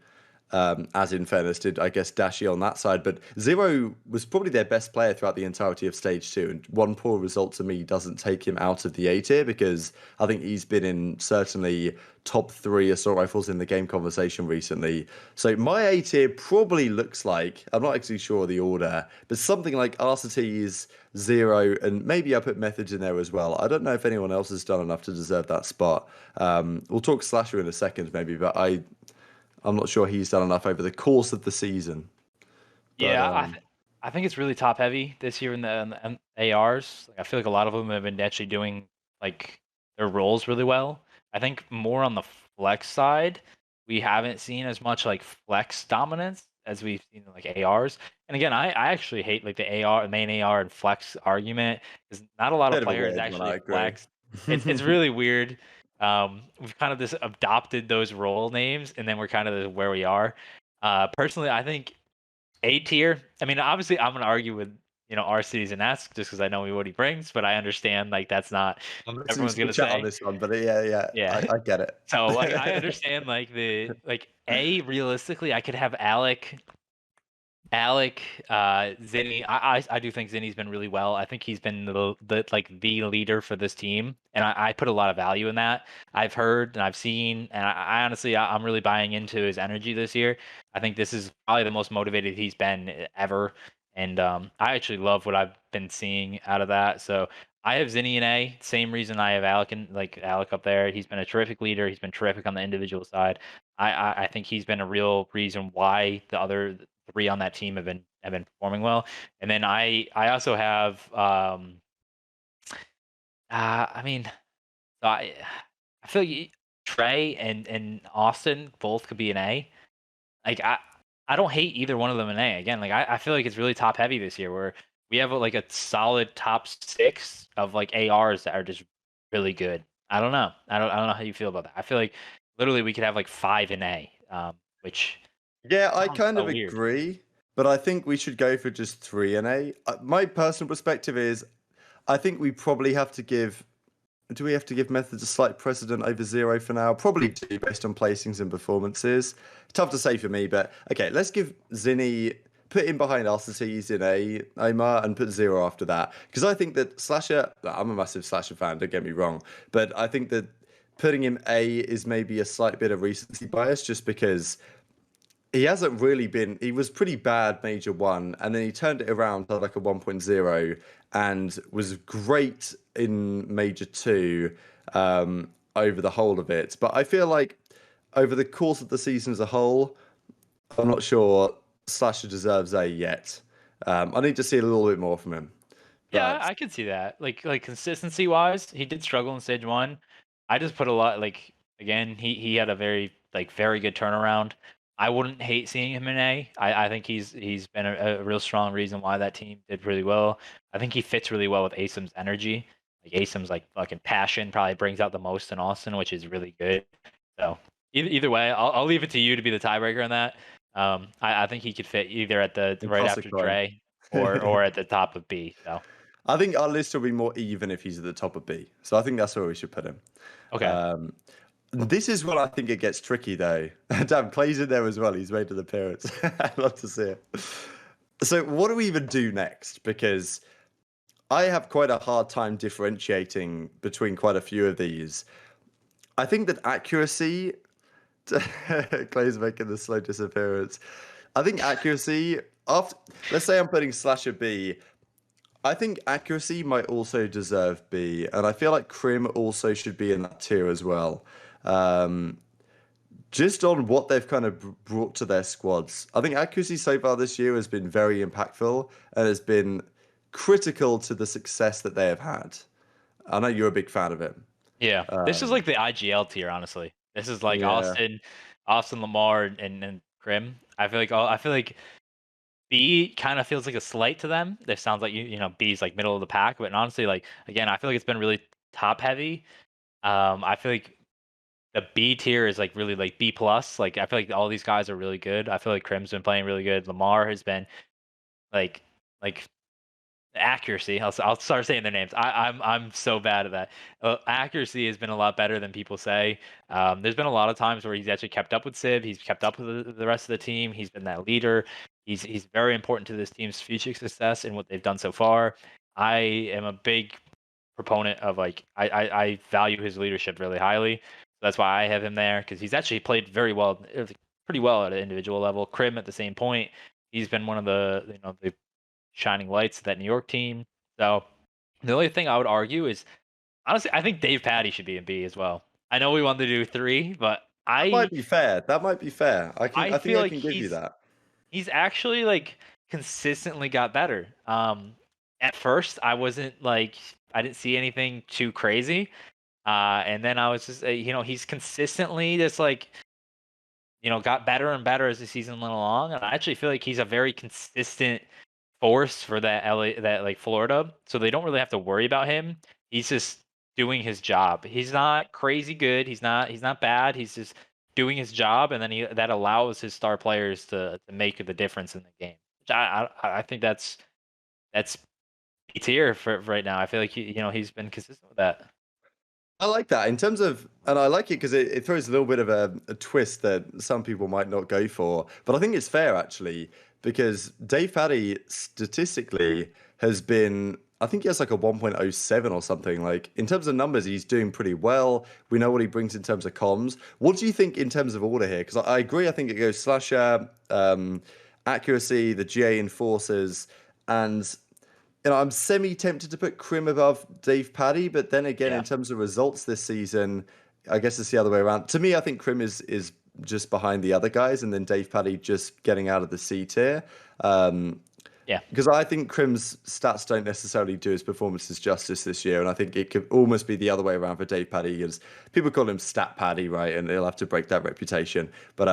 as in fairness did, I guess, Dashi on that side. But Zero was probably their best player throughout the entirety of stage two. And one poor result to me doesn't take him out of the A tier because I think he's been in certainly top 3 assault rifles in the game conversation recently. So my A tier probably looks like, I'm not actually sure of the order, but something like Arceus, Zero, and maybe I put Methods in there as well. I don't know if anyone else has done enough to deserve that spot. We'll talk Slasher in a second maybe, but I'm not sure he's done enough over the course of the season. But, Yeah, I think it's really top heavy this year in the ARs. Like, I feel like a lot of them have been actually doing like their roles really well. I think more on the flex side, we haven't seen as much like flex dominance as we've seen in like ARs. And again, I actually hate like the main AR and flex argument because not a lot of players actually flex. It's really weird. We've kind of just adopted those role names, and then we're kind of where we are. Personally, I think A tier. I mean, obviously, I'm gonna argue with Arceus and S just because I know what he brings, but I understand like that's not everyone's gonna chat say on this one. But yeah, yeah. I get it. So like I understand like the A realistically, I could have Alec, Zinni. I do think Zinni's been really well. I think he's been the leader for this team, and I put a lot of value in that. I've heard and I've seen, and I honestly I'm really buying into his energy this year. I think this is probably the most motivated he's been ever, and I actually love what I've been seeing out of that. So I have Zinni in A. Same reason I have Alec up there. He's been a terrific leader. He's been terrific on the individual side. I think he's been a real reason why the other 3 on that team have been performing well. And then I also have I mean so I feel like Trey and Austin both could be an A. Like I don't hate either one of them an A. Again, like I feel like it's really top heavy this year where we have like a solid top 6 of like ARs that are just really good. I don't know. I don't know how you feel about that. I feel like literally we could have like 5 in A, which Yeah, I sounds kind so of weird. agree, but I think we should go for just 3 and A. My personal perspective is I think we probably have to give. Do we have to give methods a slight precedent over zero for now? Probably do, based on placings and performances. Tough to say for me, but okay, let's give Zinni, put him behind Arcees in A, Omar, and put zero after that. Because I think that Slasher, I'm a massive Slasher fan, don't get me wrong, but I think that putting him A is maybe a slight bit of recency bias just because he hasn't really been. He was pretty bad Major 1, and then he turned it around to like a 1.0 and was great in Major 2 over the whole of it. But I feel like over the course of the season as a whole, I'm not sure Slasher deserves A yet. I need to see a little bit more from him. Yeah, But I could see that. Like consistency wise, he did struggle in stage 1. I just put a lot like again, he had a very good turnaround. I wouldn't hate seeing him in A. I think he's been a real strong reason why that team did really well. I think he fits really well with Asim's energy. Like Asim's like fucking passion probably brings out the most in Austin, which is really good. So either way, I'll leave it to you to be the tiebreaker on that. I think he could fit either at the the right classic after line. Dre or at the top of B. So I think our list will be more even if he's at the top of B. So I think that's where we should put him. okay. Um, This is when I think it gets tricky, though. Damn, Clay's in there as well. He's made an appearance. I'd love to see it. So, what do we even do next? Because I have quite a hard time differentiating between quite a few of these. I think that accuracy. Clay's making the slow disappearance. I think accuracy. After, let's say I'm putting Slasher B. I think accuracy might also deserve B, and I feel like Crim also should be in that tier as well. Um, just on what they've kind of brought to their squads. I think accuracy so far this year has been very impactful and has been critical to the success that they have had. I know you're a big fan of it. Yeah, this is Um, like the IGL tier, honestly. This is like yeah, Austin Lamar, and Crim. I feel like B kind of feels like a slight to them. This sounds like you know B's like middle of the pack, but honestly, like again, I feel like it's been really top heavy. I feel like the B tier is like really like B plus. Like I feel like all these guys are really good. I feel like Crim's been playing really good. Lamar has been like like accuracy. I'll start saying their names. I'm so bad at that. Accuracy has been a lot better than people say. There's been a lot of times where he's actually kept up with Civ. He's kept up with the rest of the team. He's been that leader. He's very important to this team's future success and what they've done so far. I am a big proponent of like I value his leadership really highly. So that's why I have him there because he's actually played very well, pretty well at an individual level. Crim at the same point. He's been one of the shining lights of that New York team. So the only thing I would argue is honestly, I think Dave Patty should be in B as well. I know we wanted to do 3, but that might be fair. That might be fair. I I think feel I like can give you that. he's actually like consistently got better. At first I wasn't like I didn't see anything too crazy. And then I was just he's consistently just like got better and better as the season went along, and I actually feel like he's a very consistent force for that LA, that like Florida, so they don't really have to worry about him. He's just doing his job. He's not crazy good. He's not bad. He's just doing his job, and then that allows his star players to make the difference in the game. Which I think that's B tier for right now. I feel like he's been consistent with that. I like that in terms of, and I like it because it throws a little bit of a twist that some people might not go for. But I think it's fair actually because Dave Paddy statistically has been, I think he has like a 1.07 or something. Like in terms of numbers, he's doing pretty well. We know what he brings in terms of comms. What do you think in terms of order here? Because I agree. I think it goes slasher, accuracy, the GA enforcers, and I'm semi tempted to put Crim above Dave Paddy, but then again, Yeah. in terms of results this season, I guess it's the other way around. To me, I think Crim is just behind the other guys, and then Dave Paddy just getting out of the C tier. Yeah. Because I think Crim's stats don't necessarily do his performances justice this year, and I think it could almost be the other way around for Dave Paddy, because people call him Stat Paddy, right? And he'll have to break that reputation. But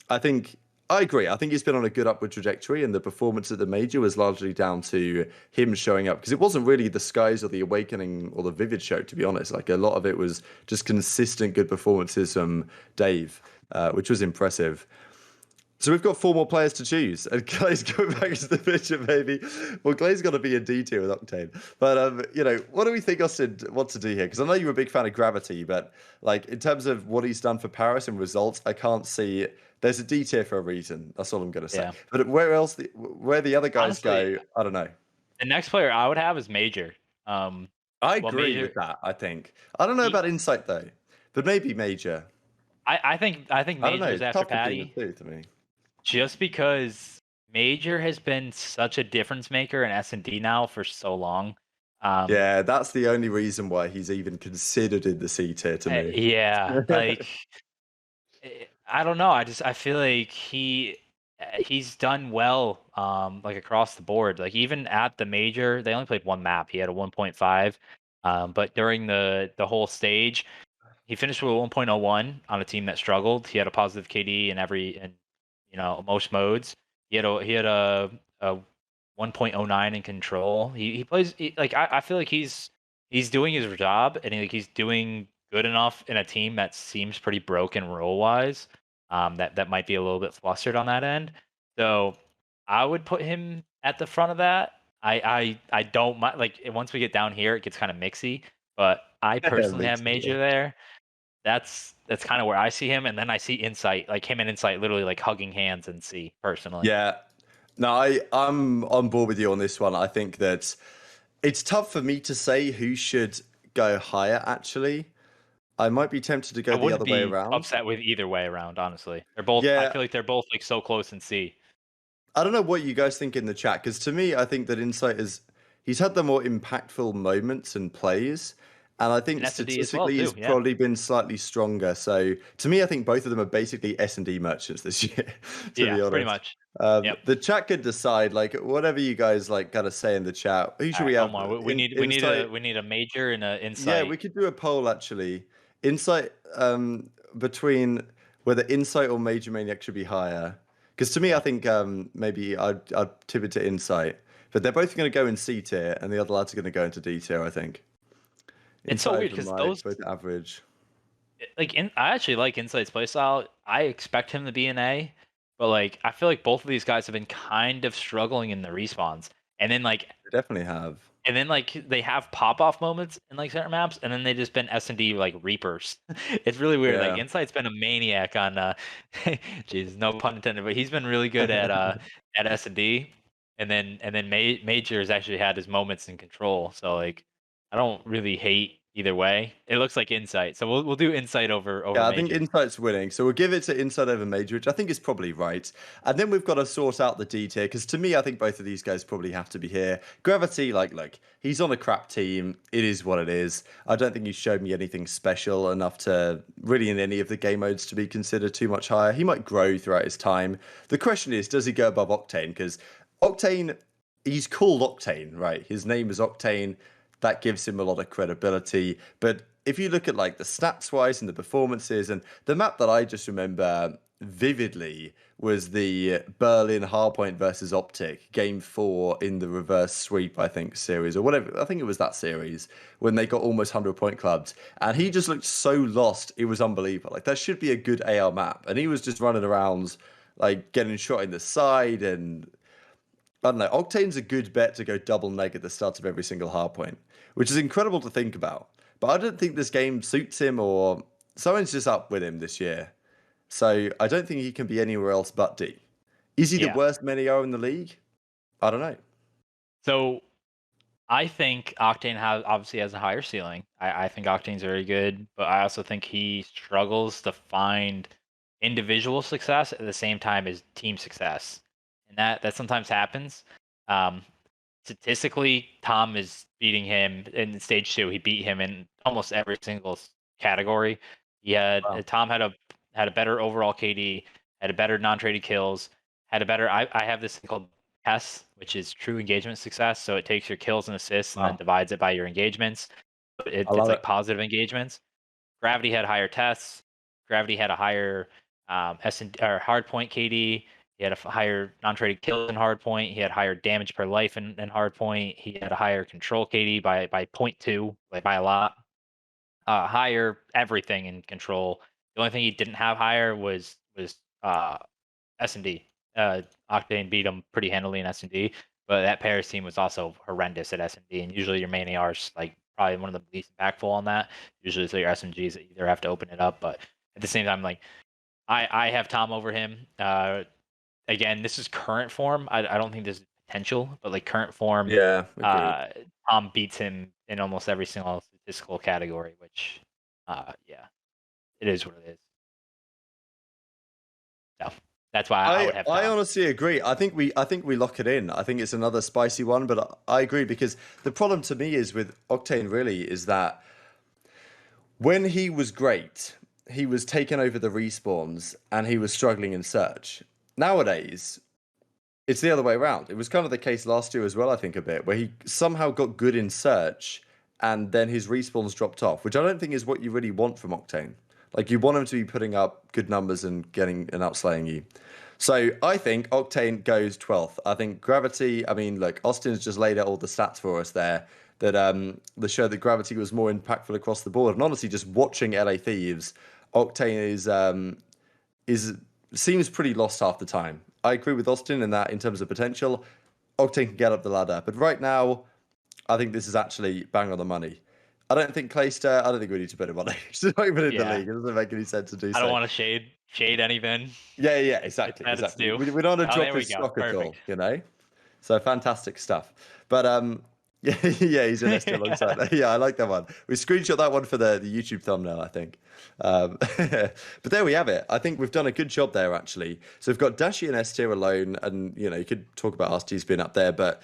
I think I agree. I think he's been on a good upward trajectory, and the performance at the major was largely down to him showing up because it wasn't really the Skies or the Awakening or the Vivid show, to be honest. Like a lot of it was just consistent good performances from Dave, which was impressive. So we've got 4 more players to choose, and Clay's going back to the picture, maybe. Well, Clay's got to be in D tier with Octane, but what do we think Austin wants to do here? Because I know you're a big fan of Gravity, but like in terms of what he's done for Paris and results, I can't see. There's a D tier for a reason. That's all I'm going to say. Yeah. But where the other guys Honestly, go, I don't know. the next player I would have is Major. I Well, agree Major, with that. I think I don't know he, about Insight though, but maybe Major. I think I don't know. Major is It's after tough between the Patty, two to me. just because Major has been such a difference maker in S&D now for so long. Yeah, that's the only reason why he's even considered in the C tier to me. Yeah, like I don't know. I feel like he's done well, like across the board. Like even at the major, they only played one map. He had a 1.5, but during the whole stage, he finished with 1.01 on a team that struggled. He had a positive KD in most modes. He had a 1.09 in control. He plays like I feel like he's doing his job, and he's doing good enough in a team that seems pretty broken role wise. That might be a little bit flustered on that end. So I would put him at the front of that. I don't mind, like once we get down here, it gets kind of mixy. But I personally have Makes sense. Major there. That's kind of where I see him, and then I see Insight, like him and Insight, literally like hugging hands and see personally. Yeah. No, I'm on board with you on this one. I think that it's tough for me to say who should go higher, actually. I might be tempted to I go the wouldn't other way be around. upset with either way around, honestly. They're both. I Yeah, feel like they're both like so close in C. I don't know what you guys think in the chat, because to me, I think that Insight he's had the more impactful moments and plays. And I And think S&D as well statistically he's too. Yeah, probably been slightly stronger. So to me, I think both of them are basically S&D merchants this year, to be yeah, pretty honest. much. Yep. The chat could decide, like whatever you guys like gotta say in the chat. Who All should right, we have? Omar. We need we need Insight. a we need a major and a Yeah, we insight. could do a poll actually. Insight between whether Insight or Major Maniac should be higher. Because to me, I Yeah. think maybe I'd tip it to Insight. But they're both going to go in C tier, and the other lads are going to go into D tier, I think. It's so Insight weird over because Mike, those both average. I actually like Insight's playstyle. I expect him to be an A, but like I feel like both of these guys have been kind of struggling in the respawns. And then like They definitely have. they have pop off moments in like certain maps, and then they just been S&D like reapers. It's really weird. Like Yeah. Insight's been a maniac on jeez, no pun intended, but he's been really good at S&D. And then Major has actually had his moments in control. So like I don't really hate either way. It looks like Insight. So we'll do Insight over Yeah, I think Major. Insight's winning. So we'll give it to Insight over Major, which I think is probably right. And then we've got to sort out the D tier, because to me, I think both of these guys probably have to be here. Gravity, like, he's on a crap team. It is what it is. I don't think he's showed me anything special enough to really in any of the game modes to be considered too much higher. He might grow throughout his time. The question is, does he go above Octane? Because Octane, he's called Octane, right? His name is Octane. That gives him a lot of credibility. But if you look at like the stats wise and the performances, and the map that I just remember vividly was the Berlin Hardpoint versus Optic game 4 in the reverse sweep, I think, series or whatever. I think it was that series when they got almost 100-point clubs, and he just looked so lost. It was unbelievable. Like that should be a good AR map, and he was just running around like getting shot in the side. And I don't know. Octane's a good bet to go double neg at the start of every single hardpoint, which is incredible to think about. But I don't think this game suits him, or someone's just up with him this year. So I don't think he can be anywhere else but D. Is he the Yeah. worst Menio in the league? I don't know. So I think Octane has a higher ceiling. I think Octane's very good, but I also think he struggles to find individual success at the same time as team success, and that sometimes happens. Um, Statistically, Tom is beating him in stage 2. He beat him in almost every single category. Wow. Tom had a better overall KD, had a better non-traded kills, had a better. I have this thing called TES, which is true engagement success. So it takes your kills and assists and then Wow. divides it by your engagements. I It's love like it. positive engagements. Gravity had higher tests. Gravity had a higher S and or hard point KD. He had a higher non-traded kills in hardpoint. He had higher damage per life in hardpoint. He had a higher control KD by 0.2, like by a lot. Higher everything in control. The only thing he didn't have higher was SMD. Octane beat him pretty handily in SMD, but that Paris team was also horrendous at SMD. And usually your main ARs like probably one of the least impactful on that. Usually it's your SMGs that either have to open it up, but at the same time, like I have Tom over him. Again, this is current form. I don't think there's potential, but like current form, Yeah, agreed. Tom beats him in almost every single statistical category, which, yeah, it is what it is. So that's why I would have I Tom. honestly agree. I think we lock it in. I think it's another spicy one, but I agree because the problem to me is with Octane really is that when he was great, he was taking over the respawns and he was struggling in search. Nowadays, it's the other way around. It was kind of the case last year as well, I think, a bit, where he somehow got good in search and then his respawns dropped off, which I don't think is what you really want from Octane. Like, you want him to be putting up good numbers and getting and outslaying you. So I think Octane goes 12th. I think Gravity, I mean, look, Austin's just laid out all the stats for us there that show that Gravity was more impactful across the board. And honestly, just watching LA Thieves, Octane is seems pretty lost half the time. I agree with Austin in that in terms of potential, Octane can get up the ladder. But right now, I think this is actually bang on the money. I don't think Clayster, I don't think we need to put him on it. He's not even in the Yeah, league. It doesn't make any sense to do I don't so. want to shade anything. Yeah, It's exactly, at its exactly. due. We don't want to Oh, drop there we his go. stock at Perfect. all, you know? So fantastic stuff. But yeah, yeah, he's in ST alongside that. Yeah, I like that one. We screenshot that one for the YouTube thumbnail, I think. But there we have it. I think we've done a good job there, actually. So we've got Dashi and S tier alone, and you know, you could talk about RT's being up there, but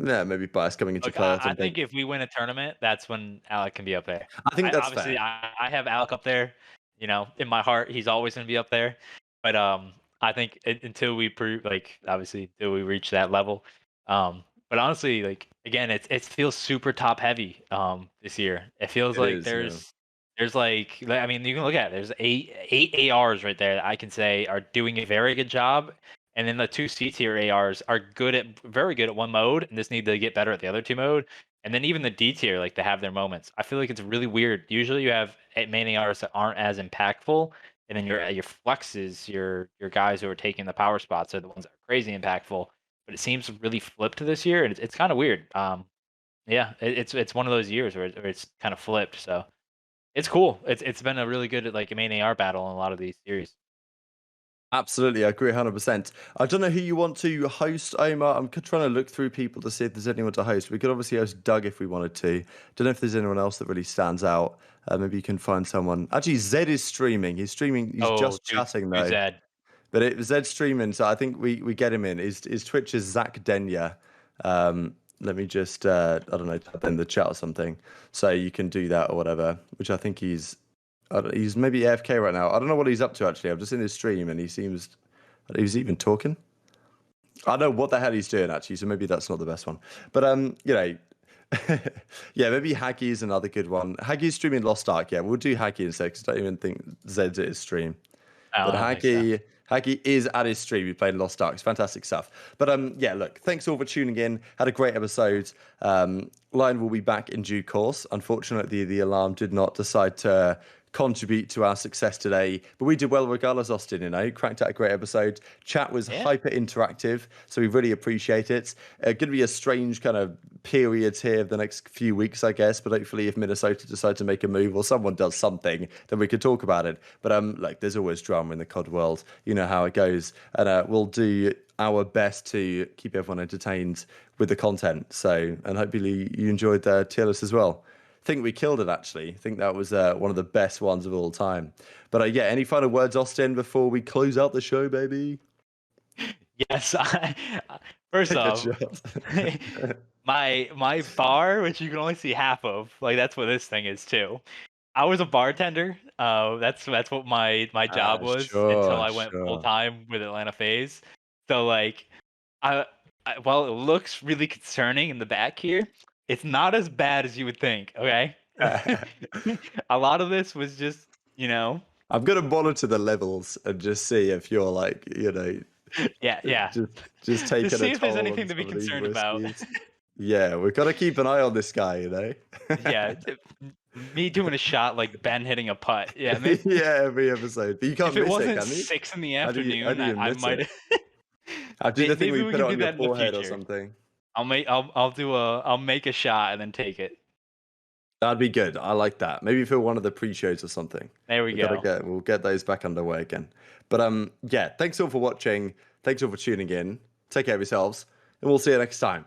yeah, maybe bias coming into Look, play or I something. think if we win a tournament, that's when Alec can be up there. I think I that's obviously fair. I have Alec up there. You know, in my heart, he's always gonna be up there. But I think until we prove, like, obviously until we reach that level. But honestly, like again, it feels super top heavy this year. It feels It like is, yeah. there's like I mean you can look at it. There's eight ARs right there that I can say are doing a very good job, and then the two C tier ARs are very good at one mode, and just need to get better at the other two mode. And then even the D tier, like they have their moments. I feel like it's really weird. Usually you have main ARs that aren't as impactful, and then your flexes, your guys who are taking the power spots are the ones that are crazy impactful. But it seems really flipped this year, and it's kind of weird. Yeah, it's one of those years where, where it's kind of flipped. So it's cool. It's been a really good like main AR battle in a lot of these series. Absolutely, I agree 100%. I don't know who you want to host, Omar. I'm trying to look through people to see if there's anyone to host. We could obviously host Doug if we wanted to. Don't know if there's anyone else that really stands out. Maybe you can find someone. Actually, Zed is streaming. He's streaming. He's Oh, just chatting dude, though. Zed. But Zed's streaming, so I think we get him in. His Twitch is Zach Denya. Let me just I don't know, type in the chat or something, so you can do that or whatever. Which I think he's maybe AFK right now. I don't know what he's up to actually. I'm just in his stream and he's even talking. I don't know what the hell he's doing actually, so maybe that's not the best one. But you know, yeah, maybe Haggy is another good one. Haggy's streaming Lost Ark. Yeah, we'll do Haggy instead because I don't even think Zed's at his stream. Oh, But that makes sense. Haggy is at his stream. He played Lost Ark. It's fantastic stuff. But yeah, look, thanks all for tuning in. Had a great episode. Lion will be back in due course. Unfortunately, the alarm did not decide to contribute to our success today, but we did well regardless. Austin, you know, cracked out a great episode. Chat was Yeah. hyper interactive, so we really appreciate it. Going to be a strange kind of period here of the next few weeks, I guess. But hopefully, if Minnesota decide to make a move or someone does something, then we could talk about it. But like, there's always drama in the COD world. You know how it goes, and we'll do our best to keep everyone entertained with the content. So, and hopefully you enjoyed the tier list as well. Think we killed it actually. I think that was one of the best ones of all time. But yeah, any final words, Austin, before we close out the show, baby? Yes. First Good off, shot. my bar, which you can only see half of, like that's what this thing is too. I was a bartender. That's what my job was until Sure, I went full sure. time with Atlanta FaZe. So like, while it looks really concerning in the back here, it's not as bad as you would think. Okay, a lot of this was just I'm gonna monitor the levels and just see if you're like, you know, Yeah, yeah. Just To taking a see if there's toll on anything to be some of these concerned about. whiskeys. Yeah, we've got to keep an eye on this guy, you know. Yeah, me doing a shot like Ben hitting a putt. Yeah, maybe Yeah, every episode, but you can't if it miss it, wasn't can you? 6 in the How afternoon, do you I miss might. it? I do the thing where Maybe you we put it can do on your that in the forehead or future. something. I'll make a shot and then take it. That'd be good. I like that. Maybe for one of the pre-shows or something. There we go. We'll get those back underway again. But yeah, thanks all for watching. Thanks all for tuning in. Take care of yourselves, and we'll see you next time.